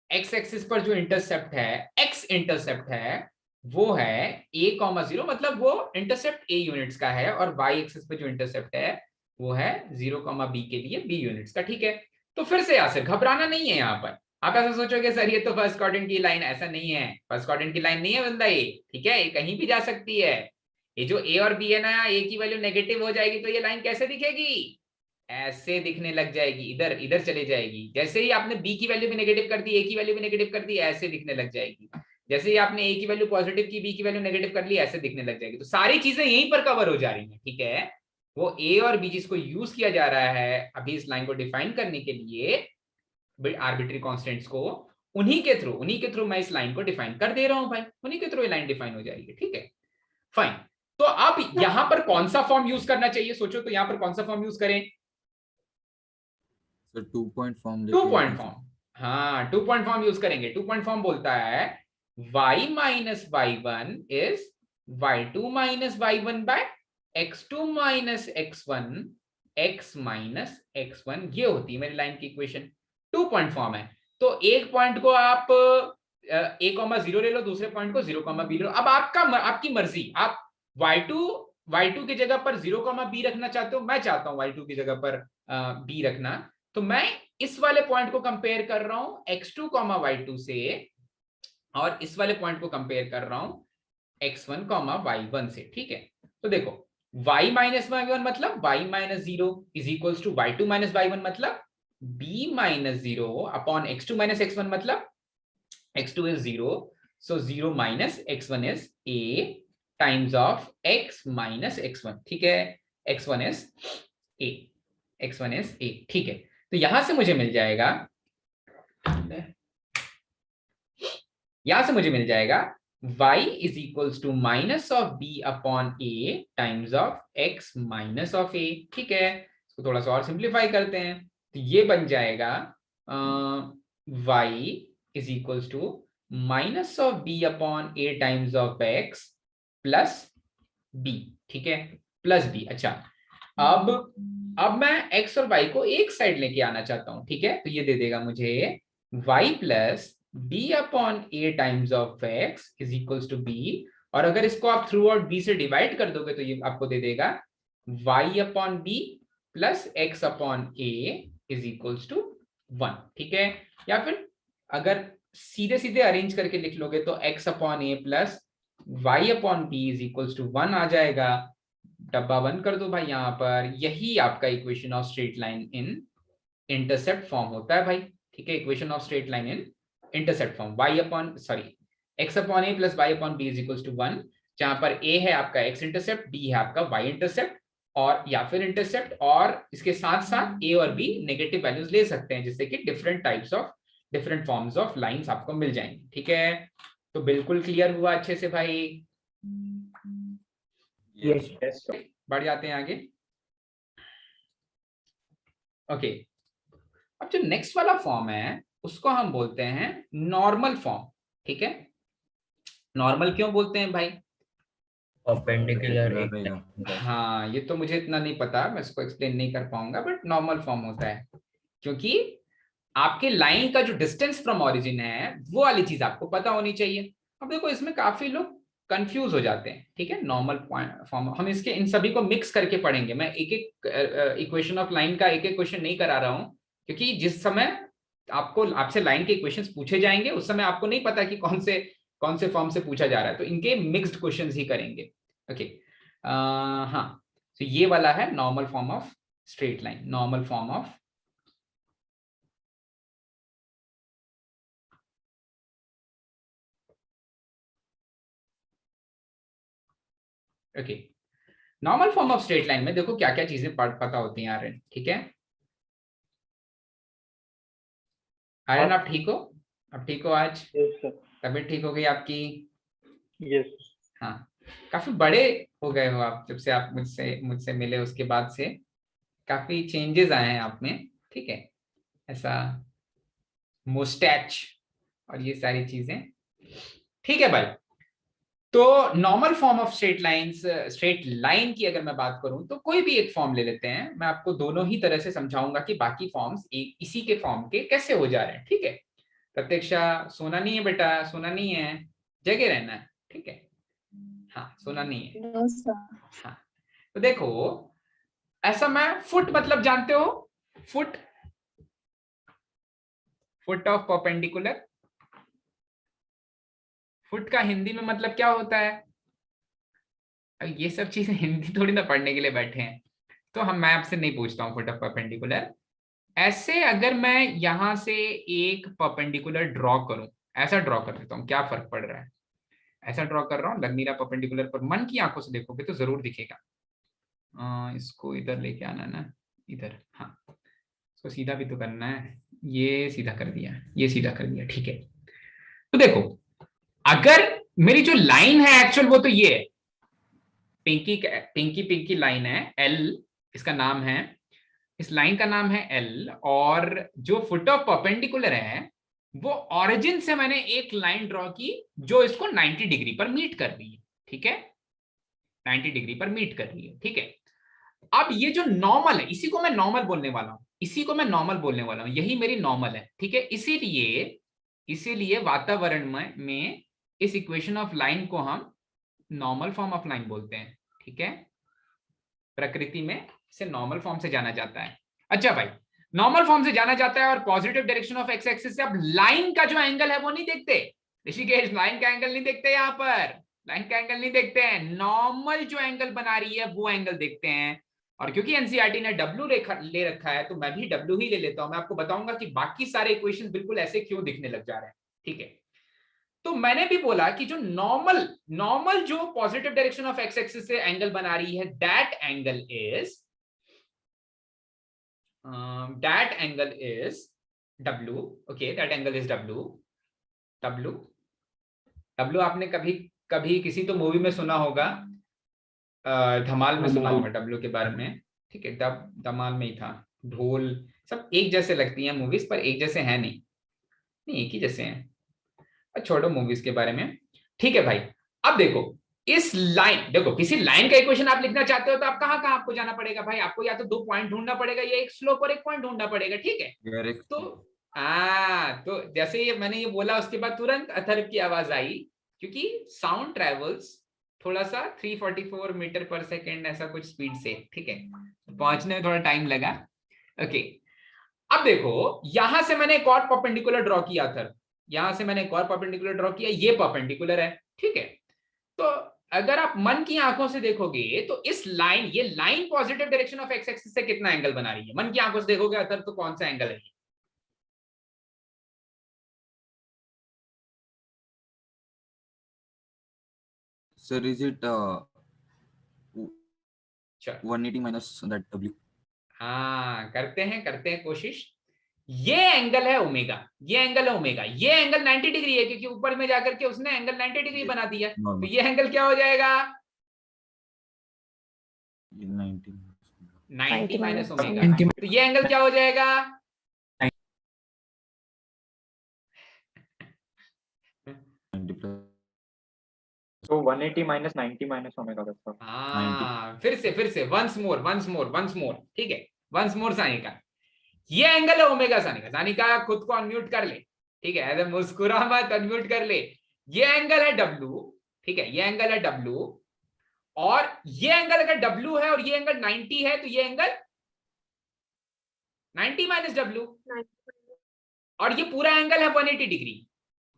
एक्स एक्सिस पर जो इंटरसेप्ट है, एक्स इंटरसेप्ट है वो है a,0, मतलब वो इंटरसेप्ट a यूनिट्स का है, और y एक्सिस पर जो इंटरसेप्ट है वो है 0,b के लिए b यूनिट्स का, ठीक है। तो फिर से यहाँ से घबराना नहीं है। यहाँ पर आप ऐसा सोचोगे सर ये तो फर्स्ट क्वाड्रेंट की लाइन, ऐसा नहीं है, फर्स्ट क्वाड्रेंट की लाइन नहीं है बंदा ये, ठीक है, ये कहीं भी जा सकती है। ये जो a और b है ना, a की वैल्यू नेगेटिव हो जाएगी तो ये लाइन कैसे दिखेगी, ऐसे दिखने लग जाएगी, इधर इधर चले जाएगी। जैसे ही आपने b की वैल्यू भी नेगेटिव कर दी, a की वैल्यू भी नेगेटिव कर दी, ऐसे दिखने लग जाएगी। जैसे ही आपने a की वैल्यू पॉजिटिव की, b की वैल्यू नेगेटिव कर ली, ऐसे दिखने लग जाएगी। तो सारी चीजें यहीं पर कवर हो जा रही हैं, ठीक है। वो a और b जिसको यूज किया जा रहा है अभी इस लाइन को डिफाइन करने के लिए, आर्बिट्री कांस्टेंट्स को, उन्हीं के थ्रू मैं इस लाइन को डिफाइन कर दे रहा हूं भाई, उन्हीं के थ्रू ये लाइन डिफाइन हो जाएगी, ठीक है फाइन। तो अब यहां पर कौन सा फॉर्म यूज करना चाहिए, सोचो तो यहां पर कौन सा फॉर्म यूज करें, sir 2 point form, 2 point form. हाँ, 2 पॉइंट फॉर्म यूज करेंगे। 2 पॉइंट फॉर्म बोलता है y minus y1 is y2 minus y1 by x2 minus x1 x minus x1, ये होती है मेरी लाइन की इक्वेशन। 2 पॉइंट फॉर्म है, तो एक पॉइंट को आप a,0 ले लो, दूसरे पॉइंट को 0,b ले लो। अब आपकी मर्जी, आप y2 की जगह पर 0,b रखना चाहते हो, मैं चाहता हूं y2 की जगह पर b रखना। तो मैं इस वाले पॉइंट को कंपेयर कर रहा हूं x2, y2 से, और इस वाले पॉइंट को कंपेयर कर रहा हूं x1 y1 से, ठीक है। तो देखो y माइनस y1 मतलब y minus 0 is equals to y2 minus y1 मतलब b minus 0 upon x2 minus x1 मतलब x2 is 0, so 0 minus x1 is a times of x minus x1, ठीक है। x1 is a, x1 is a, ठीक है। तो यहां से मुझे मिल जाएगा, y is equals to minus of b upon a times of x minus of a, ठीक है। इसको थोड़ा सा और सिंप्लीफाई करते हैं, तो ये बन जाएगा y is equals to minus of b upon a times of x plus b, ठीक है, प्लस b। अच्छा, अब मैं x और y को एक साइड लेके आना चाहता हूं, ठीक है। तो ये दे देगा मुझे y plus b upon a times of x is equals to b, और अगर इसको आप थ्रू आउट b से डिवाइड कर दोगे तो ये आपको दे देगा y upon b plus x upon a is equals to 1, ठीक है। या फिर अगर सीधे सीधे अरेंज करके लिख लोगे तो x upon a plus y upon b is equals to 1 आ जाएगा। डब्बा बंद कर दो भाई यहाँ पर। यही आपका equation of straight line in intercept form होता है भाई, ठीक है। Equation of straight line in intercept form x upon a plus y upon b is equals to 1, जहां पर a है आपका x इंटरसेप्ट, b है आपका y इंटरसेप्ट, और या फिर इंटरसेप्ट, और इसके साथ साथ a और b नेगेटिव वैल्यूज ले सकते हैं, जिससे कि डिफरेंट फॉर्म्स ऑफ लाइंस आपको मिल जाएंगे, ठीक है। तो बिल्कुल क्लियर हुआ अच्छे से भाई? यस। बढ़ जाते हैं आगे। ओके, अब जो नेक्स्ट वाला फॉर्म है उसको हम बोलते हैं नॉर्मल फॉर्म, ठीक है। नॉर्मल क्यों बोलते हैं भाई? परपेंडिकुलर हाँ, ये तो मुझे इतना नहीं पता, मैं इसको एक्सप्लेन नहीं कर पाऊंगा, बट नॉर्मल फॉर्म होता है क्योंकि आपके लाइन का जो डिस्टेंस फ्रॉम ओरिजिन है वो वाली चीज आपको पता होनी चाहिए। अब देखो इसमें काफी लोग कंफ्यूज हो जाते हैं, ठीक है। नॉर्मल फॉर्म हम इसके इन सभी को मिक्स करके पढ़ेंगे। मैं एक एक इक्वेशन ऑफ लाइन का एक एक क्वेश्चन नहीं करा रहा हूं, क्योंकि जिस समय आपसे लाइन के इक्वेशंस पूछे जाएंगे उस समय आपको नहीं पता कि कौन से फॉर्म से पूछा जा रहा है, तो इनके मिक्स्ड क्वेश्चंस ही करेंगे। ओके, हाँ, तो ये वाला है normal form of straight line, normal form of okay. Normal form of straight line में देखो क्या क्या चीजें पता होती हैं आर्यन, ठीक है। आर्यन आप ठीक हो? आप ठीक हो आज? तबीयत ठीक हो गई आपकी? यस। हाँ, काफी बड़े हो गए हो आप जब से आप मुझसे मिले, उसके बाद से काफी चेंजेस आए हैं आप में, ठीक है। ऐसा मुस्टैच और ये सारी चीजें, ठीक है भाई। तो normal form of straight line की अगर मैं बात करूं तो कोई भी एक फॉर्म ले लेते हैं, मैं आपको दोनों ही तरह से समझाऊंगा कि बाकी फॉर्म्स इसी के फॉर्म के कैसे हो जा रहे हैं, ठीक है। प्रत्यक्षा सोना नहीं है बेटा, सोना नहीं है, जगे रहना है, ठीक है। हाँ, सोना नहीं है। हाँ, तो देखो ऐसा, मैं फुट मतलब जानते हो, फुट ऑफ परपेंडिकुलर, फुट का हिंदी में मतलब क्या होता है? अब ये सब चीजें हिंदी थोड़ी ना पढ़ने के लिए बैठे हैं, तो मैं आपसे नहीं पूछता हूँ फुट ऑफ परपेंडिकुलर। ऐसे अगर मैं यहां से एक परपेंडिकुलर ड्रॉ करूं, ऐसा ड्रॉ कर देता हूँ, क्या फर्क पड़ रहा है? ऐसा ड्रॉ कर रहा हूँ, लग नहीं रहा परपेंडिकुलर, पर मन की आंखों से देखोगे तो जरूर दिखेगा। इसको इधर लेके आना ना, इधर, हाँ, इसको सीधा भी तो करना है। ये सीधा कर दिया, ये सीधा कर दिया, ठीक है। तो देखो अगर मेरी जो लाइन है एक्चुअल वो तो ये है, पिंकी लाइन है, एल इसका नाम है, इस लाइन का नाम है एल, और जो फुट ऑफ परपेंडिकुलर है वो ओरिजिन से मैंने एक लाइन ड्रॉ की जो इसको 90 डिग्री पर मीट कर रही है, ठीक है, 90 डिग्री पर मीट कर रही है, ठीक है। अब ये जो नॉर्मल है, इसी को मैं नॉर्मल बोलने वाला हूं, यही मेरी नॉर्मल है, ठीक है। इसीलिए वातावरण में इस इक्वेशन ऑफ लाइन को हम नॉर्मल फॉर्म ऑफ लाइन बोलते हैं, ठीक है। प्रकृति में इसे नॉर्मल फॉर्म से जाना जाता है। अच्छा भाई, नॉर्मल फॉर्म से जाना जाता है, और positive direction of X axis से अब लाइन का जो एंगल है वो नहीं देखते, ऋषिकेश लाइन का एंगल नहीं देखते यहाँ पर, लाइन का एंगल नहीं देखते हैं, नॉर्मल जो एंगल बना रही है वो एंगल देखते हैं। और क्योंकि एनसीईआरटी ने डब्ल्यू ले रखा है तो मैं भी डब्ल्यू ही ले लेता हूं। मैं आपको बताऊंगा कि बाकी सारे इक्वेशन बिल्कुल ऐसे क्यों दिखने लग जा रहे हैं, ठीक है। तो मैंने भी बोला कि जो नॉर्मल जो positive direction of X axis से एंगल बना रही है, that angle is W, okay, that angle is W. आपने कभी कभी किसी तो मूवी में सुना होगा, धमाल में सुना होगा W के बारे में, ठीक है। धमाल में ही था, ढोल सब एक जैसे लगती हैं मूवीज, पर एक जैसे हैं नहीं, एक ही जैसे हैं। छोड़ो मूवीज के बारे में, ठीक है भाई। अब देखो इस लाइन, देखो किसी लाइन का इक्वेशन आप लिखना चाहते हो तो आप कहाँ कहाँ आपको जाना पड़ेगा भाई, आपको या तो 2 पॉइंट ढूंढना पड़ेगा या एक स्लोप और एक पॉइंट ढूंढना पड़ेगा, ठीक है। तो जैसे ये मैंने ये बोला उसके बाद तुरंत अथर्व की आवाज आई, क्योंकि साउंड ट्रेवल्स थोड़ा सा 344 मीटर पर सेकेंड ऐसा कुछ स्पीड से, ठीक है, पहुंचने में थोड़ा टाइम लगा। ओके, अब देखो यहां से मैंने एक और परपेंडिकुलर ड्रॉ किया था, यहां से मैंने एक और परपेंडिकुलर ड्रॉ किया, ये परपेंडिकुलर है, ठीक है। तो अगर आप मन की आंखों से देखोगे तो इस लाइन, ये line positive direction of X axis से कितना एंगल बना रही है, मन की आंखों से देखोगे अथर्व तो कौन सा एंगल है? Sir, is it 180 minus that W? हाँ, करते हैं कोशिश। ये एंगल है ओमेगा, ये एंगल है ओमेगा, ये एंगल 90 डिग्री है क्योंकि ऊपर में जाकर के उसने एंगल 90 डिग्री बना दिया, तो ये एंगल क्या हो जाएगा? 90 माइनस ओमेगा। तो ये एंगल क्या हो जाएगा? 90 plus. So 180 minus 90 minus omega का sir. हाँ, फिर से वंस मोर, ठीक है, वंस मोर सानिका, ये एंगल है ओमेगा सानिका। सानिका खुद को अनम्यूट कर ले, ठीक है, ऐसे मुस्कुरा मत, अनम्यूट कर ले। ये एंगल है W, ठीक है, ये एंगल है W, और ये एंगल अगर W है और ये एंगल 90 है तो ये एंगल 90 माइनस W, और ये पूरा एंगल है 180 डिग्री।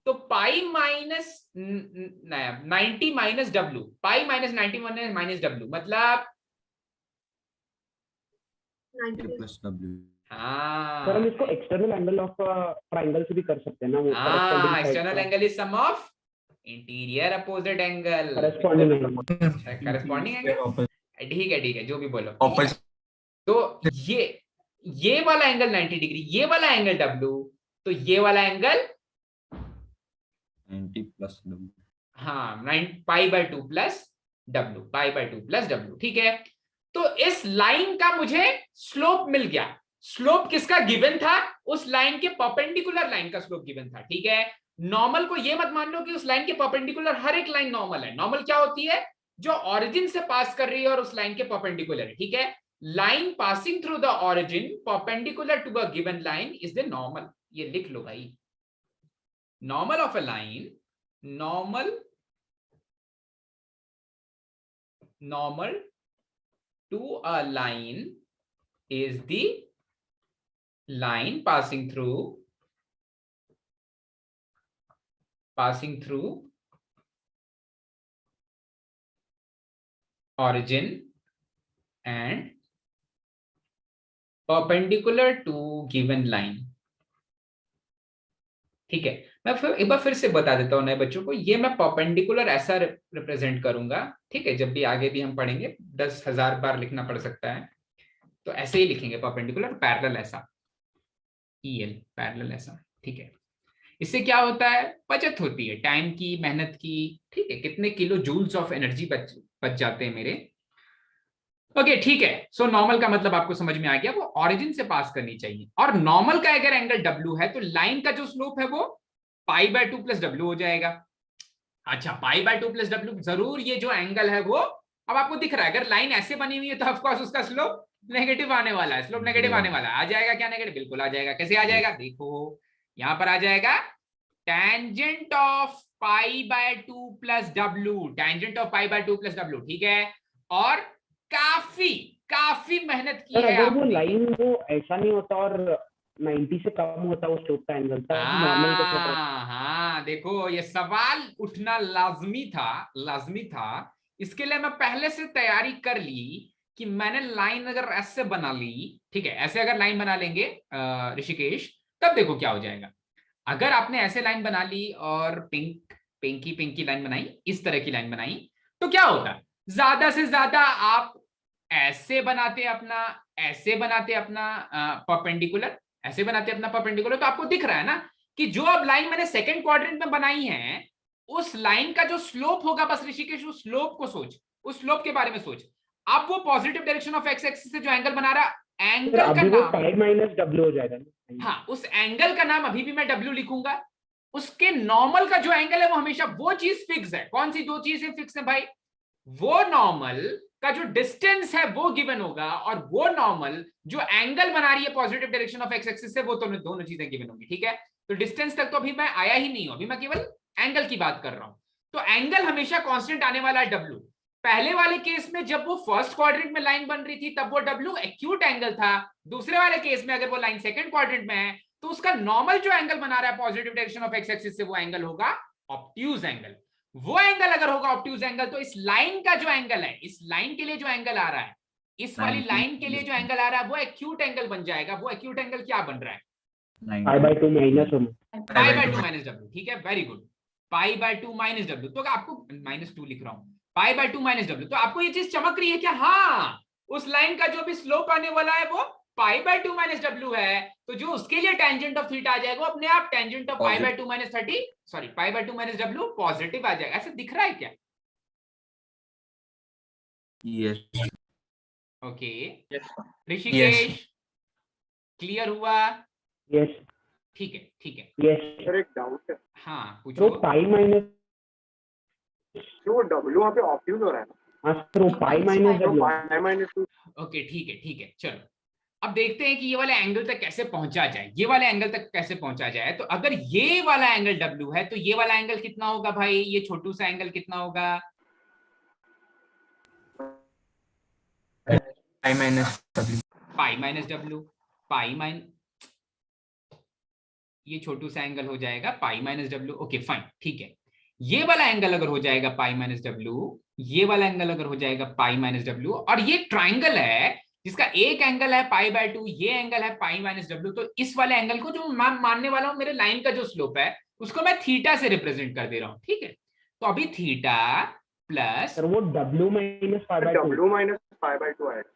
तो pi minus 90 minus W, pi minus 90 minus W मतलब 90 plus W. हाँ, सर हम इसको एक्सटर्नल एंगल ऑफ ट्रायंगल से भी कर सकते हैं ना, वो हाँ, external angle is sum of interior opposite angle, corresponding angle, ठीक है, जो भी बोलो। तो ये वाला एंगल 90 डिग्री, ये वाला एंगल W, तो ये वाला एंगल 90 plus W. हाँ, पाई बाय 2 प्लस W, ठीक है। तो इस लाइन का मुझे स्लोप मिल गया। स्लोप किसका गिवन था? उस लाइन के परपेंडिकुलर लाइन का स्लोप गिवन था, ठीक है। नॉर्मल को ये मत मान लो कि उस लाइन के परपेंडिकुलर हर एक लाइन नॉर्मल है। नॉर्मल क्या होती है? जो ऑरिजिन से पास कर रही है और उस लाइन के परपेंडिकुलर है, ठीक है। Line passing through the origin perpendicular to a given line is the normal. ये लिख लो भाई, normal of a line, normal to a line is the line passing through origin and perpendicular to given line, ठीक है। मैं एक बार फिर से बता देता हूं नए बच्चों को, ये मैं परपेंडिकुलर ऐसा रिप्रेजेंट करूंगा, ठीक है। जब भी आगे भी हम पढ़ेंगे 10,000 बार लिखना पड़ सकता है, तो ऐसे ही लिखेंगे परपेंडिकुलर, पैरेलल ऐसा, EL पैरेलल ऐसा, ठीक है। इससे क्या होता है? बचत होती है टाइम की, मेहनत की, ठीक है। कितने किलो जूल्स ऑफ एनर्जी बच जाते हैं मेरे। ओके, ठीक है। सो नॉर्मल का मतलब आपको समझ में आ गया, वो ऑरिजिन से पास करनी चाहिए। और नॉर्मल का अगर एंगल W है तो लाइन का जो स्लोप है वो पाई बाय 2 प्लस W हो जाएगा। अच्छा, पाई बाय 2 प्लस W, जरूर ये जो एंगल है वो अब आपको दिख रहा है। अगर लाइन ऐसे बनी हुई है तो ऑफकोर्स उसका स्लोप नेगेटिव आने वाला है, स्लोप नेगेटिव आने वाला है। आ जाएगा क्या नेगेटिव? बिल्कुल आ जाएगा। कैसे आ जाएगा? देखो यहां पर आ जाएगा tangent of pi by 2 plus W, tangent of pi by 2 plus W, ठीक है। और काफी मेहनत की है अगर वो आपने। लाइन वो ऐसा नहीं होता और 90 से कम होता है वो स्लोप का एंगल तब नॉर्मल को सपोर्ट। हाँ देखो ये सवाल उठना लाजमी था। इसके लिए मैं पहले से तैयारी कर ली कि मैंने लाइन अगर ऐसे बना ली, ठीक है, ऐसे अगर लाइन बना लेंगे ऋषिकेश, तब देखो क्या हो जाएगा। अगर आपने ऐसे लाइन बना ली और पिंकी लाइन बनाई, इस तरह की लाइन बनाई, तो क्या होता, ज्यादा से ज्यादा आप ऐसे बनाते अपना परपेंडिकुलर, ऐसे बनाते अपना परपेंडिकुलर, तो आपको दिख रहा है ना कि जो अब लाइन मैंने सेकंड क्वाड्रेंट में बनाई है, उस लाइन का जो स्लोप होगा, बस ऋषिकेश उस स्लोप को सोच, उस स्लोप के बारे में सोच। अब वो positive direction of X axis से जो एंगल बना रहा, एंगल का अभी वो नाम, पाई माइनस डब्ल्यू हो जाएगा ना। हाँ उस एंगल का नाम अभी भी मैं डब्ल्यू लिखूंगा। उसके नॉर्मल का जो एंगल है वो हमेशा वो चीज फिक्स है। कौन सी दो चीजें फिक्स है भाई? वो नॉर्मल का जो डिस्टेंस है वो गिवन होगा, और वो नॉर्मल जो एंगल बना रही है positive direction of X axis से, वो तो दोनों चीजें गिवन होंगी। ठीक है, तो डिस्टेंस तक तो अभी मैं आया ही नहीं हूं, अभी मैं केवल एंगल की बात कर रहा हूं। तो एंगल हमेशा कांस्टेंट आने वाला है डब्ल्यू। पहले वाले केस में जब वो फर्स्ट क्वाड्रेंट में लाइन बन रही थी तब वो डब्ल्यू एक्यूट एंगल था। दूसरे वाले केस में अगर वो लाइन सेकंड क्वाड्रेंट में है तो उसका नॉर्मल जो एंगल बना रहा है positive direction of X axis से, वो एंगल होगा ऑब्ट्यूज एंगल। वो एंगल अगर होगा ऑब्ट्यूज एंगल, तो इस लाइन का जो एंगल है, इस लाइन के लिए जो एंगल आ रहा है, इस वाली लाइन के लिए जो एंगल आ रहा है, वो एक्यूट एंगल बन जाएगा। वो एक्यूट एंगल क्या बन रहा है? पाई/2 माइनस पाई/2 माइनस डब्ल्यू। ठीक है, वेरी गुड, पाई/2 माइनस डब्ल्यू। तो आपको -2 लिख रहा हूं, पाई/2 माइनस डब्ल्यू। तो आपको ये चीज चमक रही है क्या? हाँ, उस लाइन का जो भी स्लोप आने वाला है वो पाई/2 माइनस डब्ल्यू है। तो जो उसके लिए टेंजेंट ऑफ थीटा आ जाएगा वो अपने आप टेंजेंट ऑफ पाई/2 माइनस 30, सॉरी पाई/2 माइनस डब्ल्यू पॉजिटिव आ जाएगा। ऐसे दिख रहा है क्या? Yes. Okay Yes. Rishikesh, clear हुआ? यस ठीक है ठीक है। यस। सर एक डाउट है, हाँ तो पूछो। पाई माइनस, जो डब्ल्यू वहाँ पे ऑब्ट्यूज हो रहा है, हाँ तो पाई माइनस तो डब्ल्यू। Pi minus 2। ओके ठीक है चलो, अब देखते हैं कि ये वाले एंगल तक कैसे पहुंचा जाए। ये वाले एंगल तक कैसे पहुंचा जाए? तो अगर ये वाला एंगल W है तो ये वाला एंगल कितना होगा भाई? ये छोटू सा एंगल कितना होगा? I minus W. Pi minus W, pi mine, ये छोटू सा एंगल हो जाएगा पाई माइनस डब्ल्यू। ओके फाइन, ठीक है। ये वाला एंगल अगर हो जाएगा पाई माइनस डब्ल्यू, ये वाला एंगल अगर हो जाएगा पाई माइनस डब्ल्यू, और ये ट्राइंगल है जिसका एक एंगल है पाई/2, ये एंगल है पाई माइनस डब्ल्यू, तो इस वाले एंगल को जो मैं मानने वाला हूं, मेरे लाइन का जो स्लोप है उसको मैं थीटा से रिप्रेजेंट कर दे रहा हूं। ठीक है, तो अभी थीटा प्लस सर वो डब्ल्यू माइनस पाई/2, डब्ल्यू माइनस पाई/2 आएगा।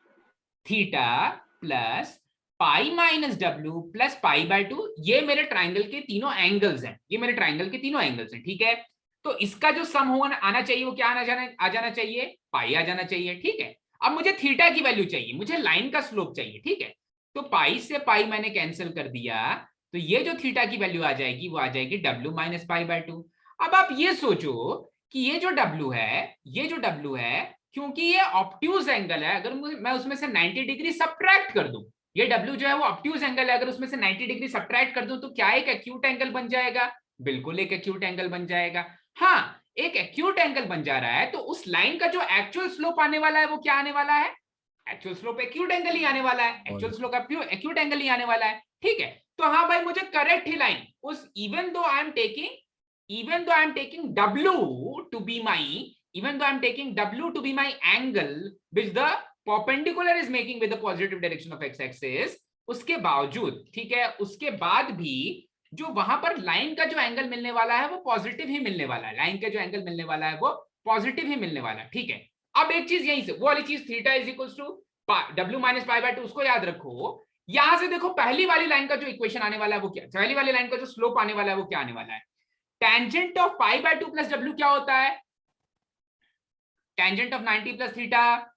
Theta plus pi minus W plus पाई/2, ये मेरे ट्राइंगल के तीनों एंगल्स हैं, ये मेरे ट्राइंगल के तीनों एंगल्स हैं। ठीक है, तो इसका जो सम होगा आना चाहिए वो क्या आ जाना चाहिए? पाई आ जाना चाहिए। ठीक है, अब मुझे थीटा की वैल्यू चाहिए, मुझे लाइन का स्लोप चाहिए। ठीक है, तो पाई से पाई मैंने कैंसिल कर दिया, तो ये जो थीटा की वैल्यू आ जाएगी वो आ जाएगी डब्ल्यू माइनस पाई/2। अब आप ये सोचो कि ये जो डब्ल्यू है, क्योंकि ये ऑब्ट्यूज एंगल है, अगर मैं उसमें से 90 डिग्री सब्ट्रैक्ट कर दूं, ये डब्ल्यू जो है वो ऑब्ट्यूज एंगल है, अगर उसमें से 90 डिग्री सब्ट्रैक्ट कर दूं तो क्या एक एक्यूट एंगल बन जाएगा? बिल्कुल एक एक्यूट एंगल बन जाएगा। हाँ, एक एक्यूट एंगल बन जा रहा है, तो उस लाइन का जो एक्चुअल स्लोप आने वाला है वो क्या आने वाला है? एक्चुअल स्लोप एक्यूट एंगल ही आने वाला है, एक्चुअल स्लोप एक्यूट एंगल ही आने वाला है। ठीक है, तो हाँ भाई मुझे करेक्ट ही लाइन उस even though I am taking W to be my angle which the perpendicular is making with the positive direction of x-axis, उसके बावजूद, ठीक है, उसके बाद भी जो वहां पर लाइन का जो एंगल मिलने वाला है वो पॉजिटिव ही मिलने वाला है, लाइन का जो एंगल मिलने वाला है वो पॉजिटिव ही मिलने वाला है। ठीक है, अब एक चीज यहीं से वो वाली चीज theta is equal to W minus पाई/2, उसको याद रखो। यहां से देखो पहली वाली लाइन का जो इक्वेशन आने वाला है वो क्या, पहली वाली लाइन का जो स्लोप आने वाला है वो क्या आने वाला है? टेंजेंट ऑफ पाई/2 प्लस डब्ल्यू क्या होता है? Tangent of 90 plus theta,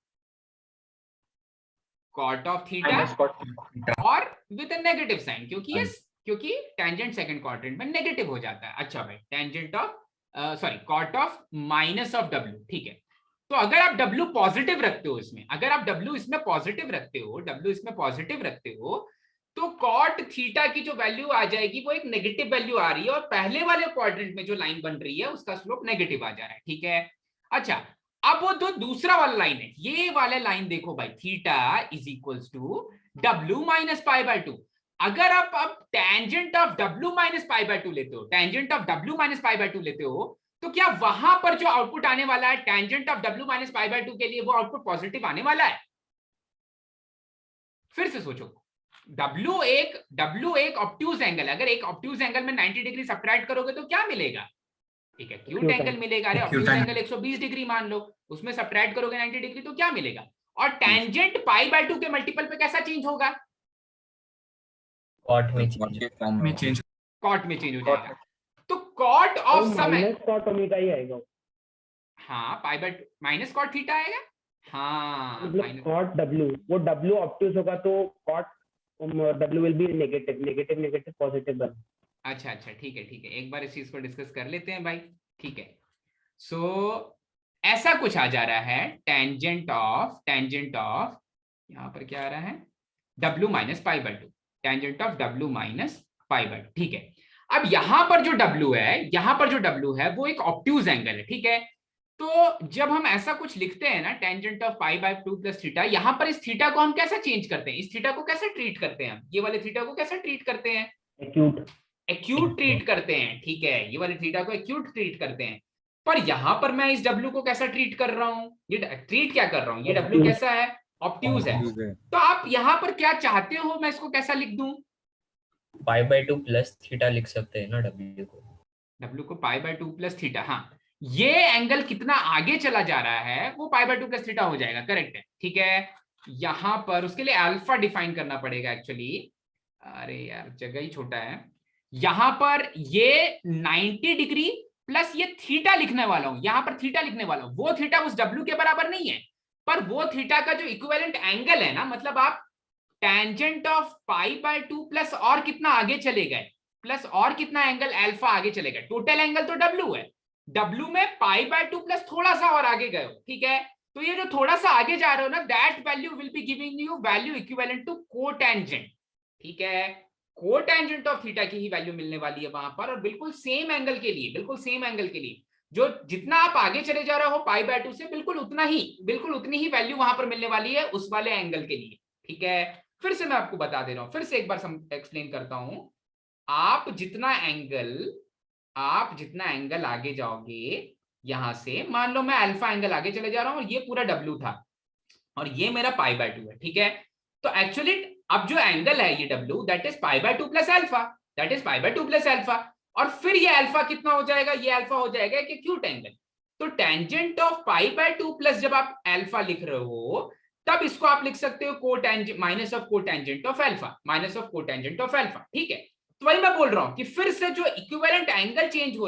cot of theta, और विद अ नेगेटिव साइन, क्योंकि टेंजेंट सेकंड क्वाड्रेंट में नेगेटिव हो जाता है। अच्छा भाई, tangent of cot of minus of W. ठीक है, तो अगर आप W पॉजिटिव रखते हो इसमें, अगर आप W इसमें पॉजिटिव रखते हो, तो कॉट थीटा की जो वैल्यू आ जाएगी वो एक नेगेटिव वैल्यू आ रही है, और पहले वाले क्वाड्रेंट में जो लाइन बन रही है उसका स्लोप नेगेटिव आ जा रहा है। ठीक है, अच्छा अब वो जो दूसरा वाला लाइन है, ये वाले लाइन देखो भाई, theta is equals to W minus पाई/2। अगर आप अब tangent of W minus pi by 2 लेते हो, tangent of W minus pi by 2 लेते हो, तो क्या वहां पर जो आउटपुट आने वाला है tangent of W minus pi by 2 के लिए वो आउटपुट पॉजिटिव आने वाला है? फिर से सोचो, W एक ऑब्ट्यूज एंगल है, अगर एक ऑब्ट्यूज एंगल में 90 डिग्री सब्ट्रैक्ट करोगे तो क्या मिलेगा? एक एक्यूट एंगल मिलेगा। अरे ऑब्ट्यूज एंगल 120 डिग्री मान लो, उसमें सब्ट्रैक्ट करोगे 90 डिग्री तो क्या मिलेगा? और टेंजेंट पाई बाय 2 के मल्टीपल पे कैसा चेंज होगा? कॉट में चेंज कॉट में चेंज हो जाएगा। तो cot of sum minus cot omega ही आएगा, हाँ pi by minus cot theta आएगा। हाँ मतलब कॉट W, वो W ऑब्ट्यूज होगा तो cot W will be negative, negative negative positive बन। अच्छा अच्छा ठीक है, एक बार इस चीज को डिस्कस कर लेते हैं भाई। ठीक है, सो ऐसा कुछ आ जा रहा है टेंजेंट ऑफ यहां पर क्या आ रहा है W minus pi by 2, tangent of W minus pi by 2। ठीक है, अब यहां पर जो W है वो एक ऑब्ट्यूज एंगल है। ठीक है, तो जब हम ऐसा कुछ लिखते हैं ना tangent of pi by 2 plus theta, यहां पर इस थीटा को हम कैसे चेंज करते हैं? इस थीटा को कैसे ट्रीट करते हैं? हम ये वाले थीटा को कैसे ट्रीट करते हैं? एक्यूट ट्रीट करते हैं। ठीक है, ये वाले थीटा को एक्यूट ट्रीट करते हैं। पर यहां पर मैं इस W को कैसा ट्रीट कर रहा हूं? ये ट्रीट क्या कर रहा हूं? ये W कैसा है? ऑब्ट्यूज है। तो आप यहां पर क्या चाहते हो, मैं इसको कैसा लिख दूं? पाई बाय 2 प्लस थीटा लिख सकते हैं ना W को पाई बाय 2 प्लस थीटा। हाँ, ये एंगल कितना आगे चला जा रहा है वो पाई बाय 2 प्लस थीटा हो जाएगा। करेक्ट है। ठीक है, यहां पर उसके लिए अल्फा डिफाइन करना पड़ेगा एक्चुअली। अरे यार जगह ही छोटा है। यहां पर ये 90 डिग्री प्लस ये थीटा लिखने वाला हूं, यहां पर थीटा लिखने वाला हूं। वो थीटा उस W के बराबर नहीं है, पर वो थीटा का जो इक्विवेलेंट एंगल है ना, मतलब आप tangent of pi by 2 plus और कितना आगे चले गए, प्लस और कितना एंगल अल्फा आगे चले गए। टोटल एंगल तो W है, W में पाई बाय 2 प्लस थोड़ा सा और आगे गए हो। ठीक है, तो ये जो थोड़ा सा आगे जा रहे हो ना, that value will be giving you value equivalent to cotangent. ठीक है, कोटेंजेंट ऑफ थीटा की ही वैल्यू मिलने वाली है वहां पर, और बिल्कुल सेम एंगल के लिए, जो जितना आप आगे चले जा रहे हो पाई बाय 2 से, बिल्कुल उतनी ही वैल्यू वहां पर मिलने वाली है उस वाले एंगल के लिए। ठीक है, फिर से मैं आपको बता दे रहा हूं, फिर से एक बार एक्सप्लेन करता हूं। आप जितना एंगल आगे जाओगे यहां से, मान लो मैं अल्फा एंगल आगे चले जा रहा हूं और ये पूरा W था और ये मेरा पाई बाय 2 है। ठीक है, तो एक्चुअली अब जो एंगल है ये W, that is pi by 2 plus alpha, और फिर ये अल्फा कितना हो जाएगा? ये अल्फा हो जाएगा एक एक्यूट एंगल। तो tangent of pi by 2 plus जब आप अल्फा लिख रहे हो, तब इसको आप लिख सकते हो cotangent minus of cotangent of alpha. ठीक है, तो वही मैं बोल रहा हूं कि फिर से जो इक्विवेलेंट एंगल चेंज हो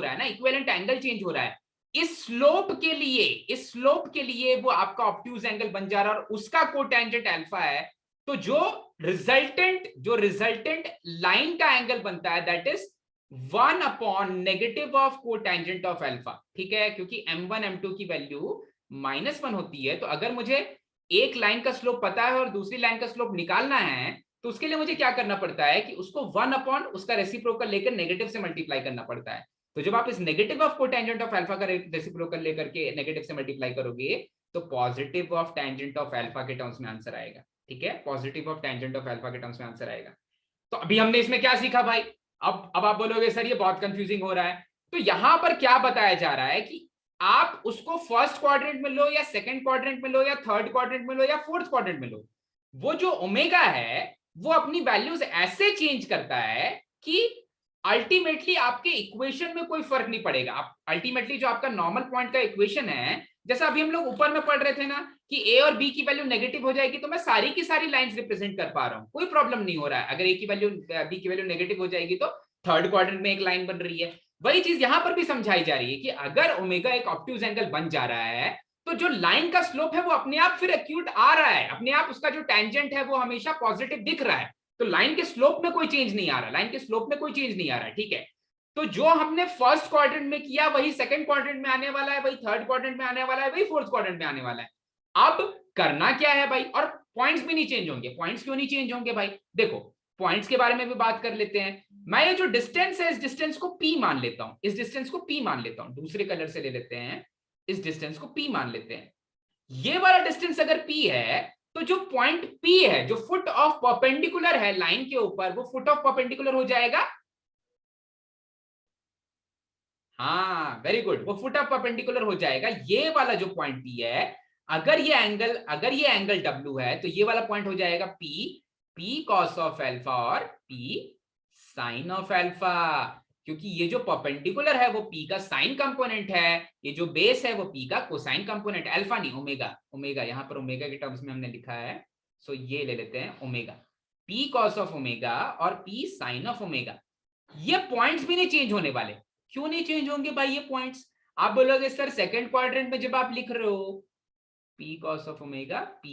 रहा है, इस स्लोप के लिए वो आपका ऑब्ट्यूज एंगल बन जा रहा है और उसका कोटेंजेंट अल्फा है। तो जो रिजल्टेंट लाइन का एंगल बनता है, that is 1 upon negative of cotangent of alpha. ठीक है, क्योंकि m1 m2 की वैल्यू -1 होती है, तो अगर मुझे एक लाइन का स्लोप पता है और दूसरी लाइन का स्लोप निकालना है, तो उसके लिए मुझे क्या करना पड़ता है कि उसको 1 अपॉन उसका रेसिप्रोकल लेकर नेगेटिव से मल्टीप्लाई करना पड़ता है। तो जब आप इस negative of cotangent of alpha का रेसिप्रोकल लेकर के नेगेटिव से मल्टीप्लाई करोगे, तो positive of tangent of alpha के टर्म्स में आंसर आएगा। ठीक है, positive of tangent of alpha के टर्म्स में आंसर आएगा। तो अभी हमने इसमें क्या सीखा भाई? अब आप बोलोगे सर ये बहुत कंफ्यूजिंग हो रहा है। तो यहां पर क्या बताया जा रहा है कि आप उसको फर्स्ट क्वाड्रेंट में लो या सेकंड क्वाड्रेंट में लो या थर्ड क्वाड्रेंट में लो या फोर्थ क्वाड्रेंट में लो, वो जो ओमेगा है वो अपनी वैल्यूज ऐसे चेंज करता है कि अल्टीमेटली आपके इक्वेशन में कोई फर्क नहीं पड़ेगा। आप अल्टीमेटली जो आपका नॉर्मल पॉइंट का इक्वेशन है, जैसा अभी हम लोग ऊपर में पढ़ रहे थे ना कि ए और बी की वैल्यू नेगेटिव हो जाएगी, तो मैं सारी की सारी लाइंस रिप्रेजेंट कर पा रहा हूं, कोई प्रॉब्लम नहीं हो रहा है। अगर ए की वैल्यू बी की वैल्यू नेगेटिव हो जाएगी तो थर्ड क्वाड्रेंट में एक लाइन बन रही है। वही चीज यहां पर भी समझाई जा रही है कि अगर ओमेगा एक ऑब्ट्यूज एंगल बन जा रहा है, तो जो लाइन का स्लोप है वो अपने आप फिर एक्यूट आ रहा है, अपने आप उसका जो टेंजेंट है वो हमेशा पॉजिटिव दिख रहा है। तो लाइन के स्लोप में कोई चेंज नहीं आ रहा, ठीक है। तो जो हमने फर्स्ट क्वाड्रेंट में किया वही सेकंड क्वाड्रेंट में आने वाला है, वही थर्ड क्वाड्रेंट में आने वाला है, वही फोर्थ क्वाड्रेंट में आने वाला है। अब करना क्या है भाई? और पॉइंट्स भी नहीं चेंज होंगे। पॉइंट्स क्यों नहीं चेंज होंगे भाई? देखो, पॉइंट्स के बारे में भी बात कर लेते हैं। मैं ये जो डिस्टेंस है, इस डिस्टेंस को P मान लेता हूं, दूसरे कलर से ले लेते हैं, इस डिस्टेंस को P मान लेते हैं। ये वाला डिस्टेंस अगर P है, तो जो पॉइंट P है, जो फुट ऑफ परपेंडिकुलर है लाइन के ऊपर, वो फुट ऑफ परपेंडिकुलर हो जाएगा। हाँ वेरी गुड, वो फुट ऑफ परपेंडिकुलर हो जाएगा। ये वाला जो पॉइंट P है, अगर ये एंगल W है तो ये वाला पॉइंट हो जाएगा P cos ऑफ अल्फा और P sin ऑफ अल्फा, क्योंकि ये जो परपेंडिकुलर है वो P का साइन कंपोनेंट है, ये जो बेस है वो P का कोसाइन कंपोनेंट, अल्फा नहीं ओमेगा, यहाँ पर ओमेगा के टर्म्स में हमने लिखा है, सो ये ले लेते हैं omega, P cos of omega और P sin ऑफ ओमेगा। ये पॉइंट्स भी नहीं चेंज होने वाले। क्यों नहीं चेंज होंगे भाई ये पॉइंट्स? आप बोलोगे सर सेकंड क्वाड्रेंट में जब आप लिख रहे हो P cos of omega P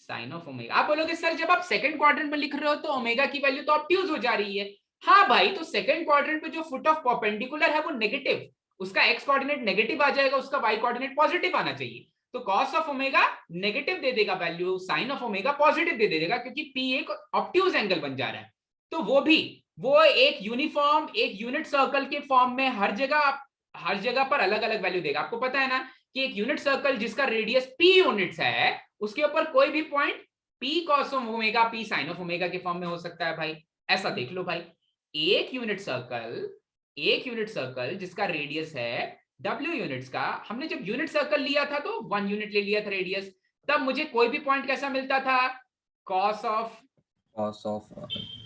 sin of omega, आप बोलोगे सर जब आप सेकंड क्वाड्रेंट में लिख रहे हो तो ओमेगा की वैल्यू तो ऑब्ट्यूज हो जा रही है। हाँ भाई, तो सेकंड क्वाड्रेंट पे जो फुट ऑफ परपेंडिकुलर है वो नेगेटिव, उसका एक्स कोऑर्डिनेट नेगेटिव आ जाएगा, उसका वाई कोऑर्डिनेट पॉजिटिव आना चाहिए। तो cos ऑफ ओमेगा नेगेटिव दे देगा value, sin of omega positive दे देगा, क्योंकि P एक ऑब्ट्यूज एंगल बन जा रहा है। तो वो एक यूनिफॉर्म, एक यूनिट सर्कल के फॉर्म में हर जगह पर अलग अलग वैल्यू देगा। आपको पता है ना कि एक यूनिट सर्कल जिसका रेडियस P यूनिट्स है, उसके ऊपर कोई भी point P cos of omega P sin of omega के फॉर्म में हो सकता है भाई। ऐसा देख लो भाई, एक यूनिट सर्कल जिसका रेडियस है W यूनिट्स का, हमने जब यूनिट सर्कल लिया था तो 1 यूनिट ले लिया था रेडियस, तब मुझे कोई भी पॉइंट कैसा मिलता था, cos ऑफ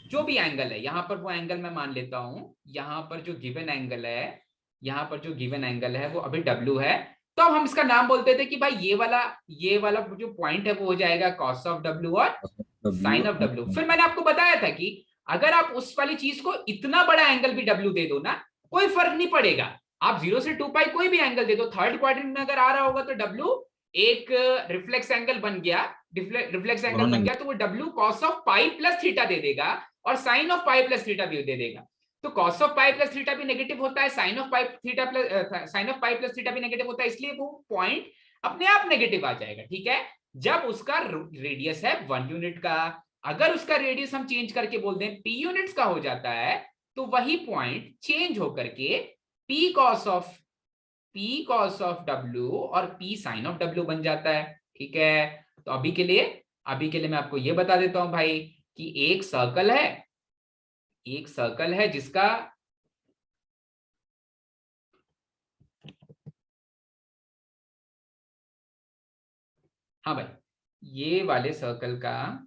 जो भी एंगल है, यहां पर वो एंगल मैं मान लेता हूं, यहां पर जो गिवन एंगल है वो अभी W है, तो अब हम इसका नाम बोलते थे कि भाई ये वाला जो पॉइंट है वो हो जाएगा cos ऑफ W और sin ऑफ W। फिर मैंने आपको बताया था कि अगर आप उस वाली चीज को इतना बड़ा एंगल भी W दे दो ना, कोई फर्क नहीं पड़ेगा। आप 0 से 2 पाई कोई भी एंगल दे दो, थर्ड क्वाड्रेंट में अगर आ रहा होगा तो W एक रिफ्लेक्स एंगल बन गया, तो वो W cos of pi plus theta दे देगा और sin of pi plus theta भी दे देगा। तो cos of pi plus theta भी नेगेटिव होता है, sin of pi plus theta भी नेगेटिव होता है, इसलिए वो पॉइंट अपने आप नेगेटिव आ जाएगा। ठीक है, जब उसका रेडियस है 1 यूनिट का। अगर उसका रेडियस हम चेंज करके बोल दें P यूनिट्स का हो जाता है, तो वही पॉइंट चेंज होकर के P cos ऑफ W और P sin ऑफ W बन जाता है। ठीक है, तो अभी के लिए मैं आपको ये बता देता हूं भाई कि एक सर्कल है जिसका हाँ भाई, ये वाले सर्कल का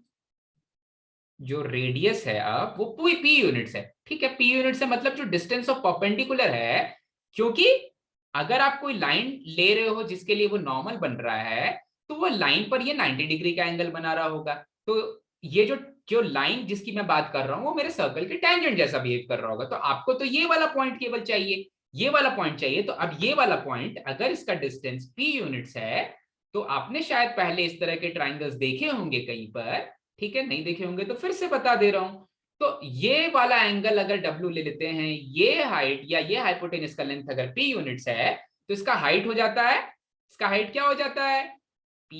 जो रेडियस है अब वो पूरी P यूनिट्स है। ठीक है, P यूनिट्स है मतलब जो डिस्टेंस ऑफ परपेंडिकुलर है, क्योंकि अगर आप कोई लाइन ले रहे हो जिसके लिए वो नॉर्मल बन रहा है, तो वो लाइन पर ये 90 डिग्री का एंगल बना रहा होगा। तो ये जो लाइन जिसकी मैं बात कर रहा हूं वो मेरे सर्कल के टेंजेंट जैसा बिहेव कर रहा होगा। तो आपको तो ये वाला पॉइंट केवल चाहिए, ये वाला पॉइंट चाहिए। तो अब ये वाला पॉइंट अगर इसका डिस्टेंस P यूनिट्स है, तो आपने शायद पहले इस तरह के ट्राइंगल्स देखे होंगे कहीं पर। ठीक है, नहीं देखे होंगे तो फिर से बता दे रहा हूं। तो ये वाला एंगल अगर W ले लेते हैं, ये हाइट या ये हाइपोटेनस का लेंथ अगर P यूनिट्स है, तो इसका हाइट हो जाता है, इसका हाइट क्या हो जाता है, P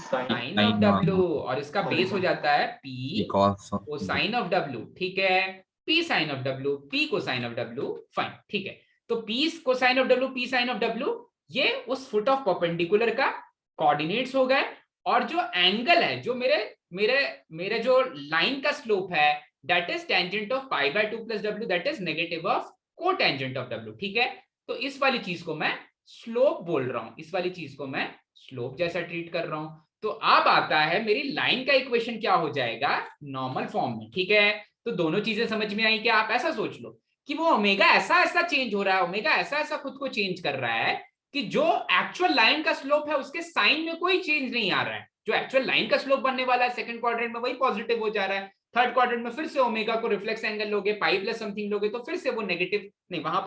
sin ऑफ W, और इसका बेस हो जाता है P cosine ऑफ W। ठीक है, P sin of W, P cosine of W, fine. ठीक है, तो P cosine of W, P sin of W, ये उस फुट ऑफ परपेंडिकुलर का कोऑर्डिनेट्स हो गए। और जो एंगल है, जो मेरे जो लाइन का स्लोप है, that is tangent of pi by 2 plus W, that is negative of cotangent of W। ठीक है, तो इस वाली चीज को मैं स्लोप बोल रहा हूं, इस वाली चीज को मैं स्लोप जैसा ट्रीट कर रहा हूं। तो अब आता है मेरी लाइन का इक्वेशन क्या हो जाएगा, नॉर्मल फॉर्म में। ठीक है, तो दोनों चीजें समझ में आई क्या? आप ऐसा सोच लो कि वो ओमेगा ऐसा चेंज हो रहा है, ओमेगा ऐसा खुद को चेंज कर रहा है कि जो एक्चुअल लाइन का स्लोप है उसके साइन में कोई चेंज नहीं आ रहा है। जो एक्चुअल लाइन का स्लोप बनने वाला है सेकंड क्वाड्रेंट में वही पॉजिटिव हो जा रहा है, थर्ड क्वाड्रेंट में फिर से ओमेगा को रिफ्लेक्स एंगल लोगे, पाई प्लस समथिंग लोगे तो फिर से वो नेगेटिव नहीं, वहां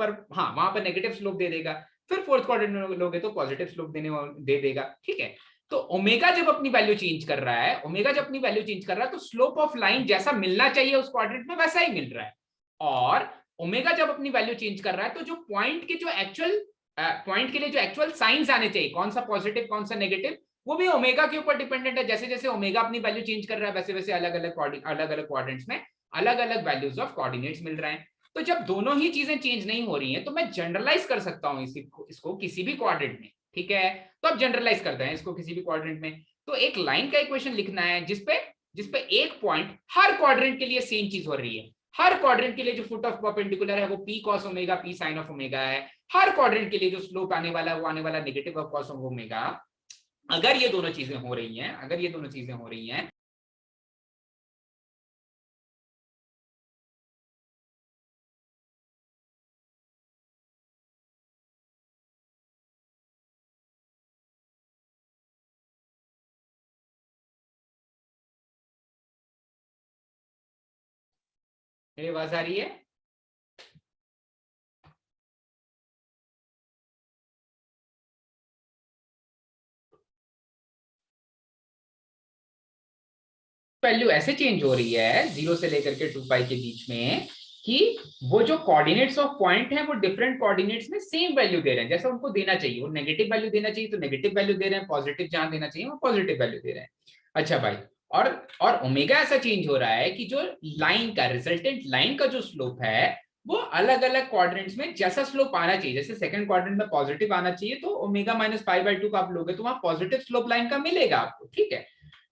पर नेगेटिव स्लोप दे देगा। फिर फोर्थ क्वाड्रेंट में लोगे तो पॉजिटिव स्लोप दे देगा। ठीक है, तो ओमेगा जब अपनी वैल्यू चेंज कर रहा है, तो स्लोप ऑफ लाइन जैसा मिलना चाहिए उस क्वाड्रेंट में वैसा ही मिल रहा है। और ओमेगा जब अपनी वैल्यू चेंज कर रहा है, तो जो पॉइंट के लिए जो एक्चुअल साइंस आने चाहिए, कौन सा पॉजिटिव कौन सा नेगेटिव, वो भी ओमेगा के ऊपर डिपेंडेंट है। जैसे जैसे ओमेगा अपनी वैल्यू चेंज कर रहा है, वैसे वैसे अलग अलग क्वाड्रेंट्स में अलग अलग वैल्यूज ऑफ कोऑर्डिनेट्स मिल रहे हैं। तो जब दोनों ही चीजें चेंज नहीं हो रही हैं, तो मैं जनरलाइज कर सकता हूं इसको किसी भी क्वाड्रेंट में। ठीक है, तो अब जनरलाइज करते हैं इसको किसी भी क्वाड्रेंट में। तो एक लाइन का इक्वेशन लिखना है जिसपे एक पॉइंट हर क्वाड्रेंट के लिए सेम चीज हो रही है। हर क्वाड्रेंट के लिए जो फुट ऑफ परपेंडिकुलर है वो p cos omega p sin of omega है। हर क्वाड्रेंट के लिए जो स्लोप आने वाला है वो आने वाला negative of cos of omega. अगर ये दोनों चीजें हो रही हैं मेरी आवाज आ रही है? वैल्यू ऐसे चेंज हो रही है 0 से लेकर के 2 पाई के बीच में कि वो जो कोऑर्डिनेट्स ऑफ पॉइंट हैं वो डिफरेंट कोऑर्डिनेट्स में सेम वैल्यू दे रहे हैं जैसा उनको देना चाहिए। वो नेगेटिव वैल्यू देना चाहिए तो नेगेटिव वैल्यू दे रहे हैं, पॉजिटिव जहां देना चाहिए वो पॉजिटिव वैल्यू दे रहे हैं। अच्छा भाई, और ओमेगा ऐसा चेंज हो रहा है कि जो लाइन का रिजल्टेंट लाइन का जो स्लोप है वो अलग अलग क्वाड्रेंट्स में जैसा स्लोप आना चाहिए, जैसे सेकंड क्वाड्रेंट में पॉजिटिव आना चाहिए तो ओमेगा माइनस पाई बाई 2 का आप लोगे तो वहां पॉजिटिव स्लोप लाइन का मिलेगा आपको। ठीक है,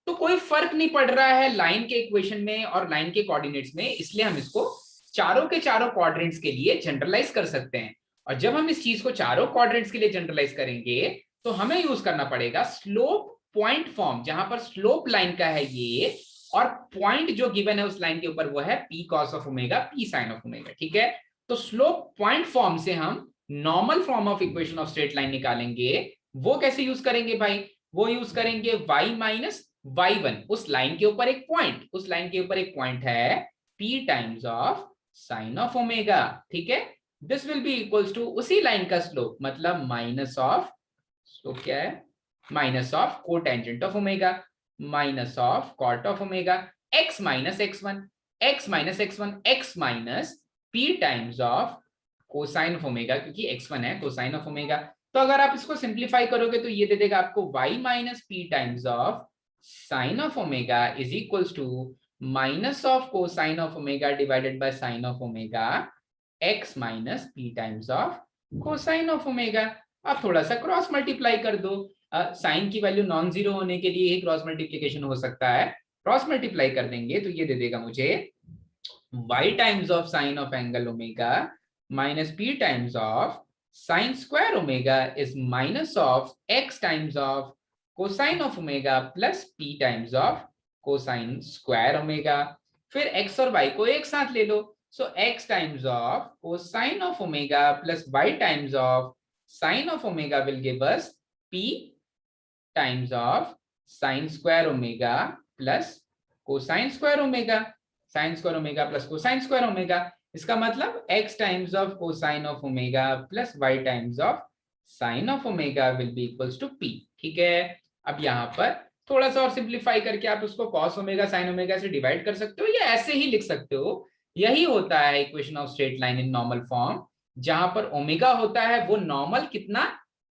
तो कोई फर्क नहीं पड़ रहा है लाइन के इक्वेशन में और लाइन के कोऑर्डिनेट्स में, इसलिए हम इसको चारों के चारों क्वाड्रेंट्स के लिए जनरलाइज कर सकते हैं। और जब हम इस चीज को चारों क्वाड्रेंट्स के लिए जनरलाइज करेंगे तो हमें यूज करना पड़ेगा स्लोप पॉइंट फॉर्म, जहां पर स्लोप लाइन का है ये और पॉइंट जो गिवन है उस लाइन के ऊपर वो है p cos of omega p sin of omega. ठीक है, तो स्लोप पॉइंट फॉर्म से हम normal form of equation of straight line निकालेंगे। वो कैसे यूज करेंगे भाई? वो यूज करेंगे y माइनस y1, उस लाइन के ऊपर एक पॉइंट है p times of sine of omega. ठीक है, this will be equals to उसी लाइन का स्लोप, मतलब माइनस ऑफ स्लोप क्या है, minus of cotangent of omega minus of cot of omega x minus x1 x minus p times of cosine of omega, क्योंकि x1 है cosine of omega. तो अगर आप इसको सिंप्लीफाई करोगे तो ये दे देगा आपको y minus p times of sine of omega is equals to minus of cosine of omega divided by sine of omega x minus p times of cosine of omega. आप थोड़ा सा क्रॉस मल्टीप्लाई कर दो, sign की value non zero होने के लिए ही cross multiplication हो सकता है। क्रॉस मल्टीप्लाई कर देंगे तो ये दे देगा मुझे y times of sine of angle omega minus p times of sine square omega is minus of x times of cosine of omega plus p times of cosine square omega. फिर x और y को एक साथ ले लो, so x times of cosine of omega plus y times of sine of omega will give us p times of sine square omega plus cosine square omega, sign square omega plus cosine square omega. इसका मतलब x times of cosine of omega plus y times of sine of omega will be equals to p। ठीक है, अब यहाँ पर थोड़ा सा और सिंप्लीफाई करके आप उसको cos ओमेगा sin ओमेगा से डिवाइड कर सकते हो या ऐसे ही लिख सकते हो। यही होता है equation of straight line in normal form, जहां पर ओमेगा होता है वो नॉर्मल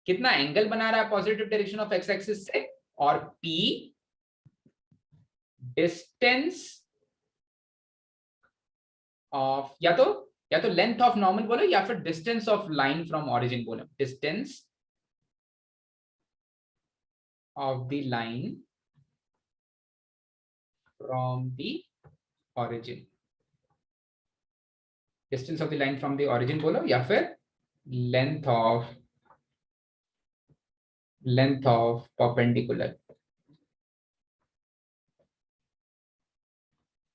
कितना एंगल बना रहा है positive direction of X axis से, और p डिस्टेंस ऑफ या तो लेंथ ऑफ नॉर्मल बोलो या फिर distance of line from origin बोलो, distance of the line from the origin, distance of the line from the origin बोलो या फिर length of perpendicular,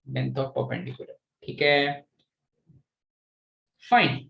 length of perpendicular. ठीक है, फाइन।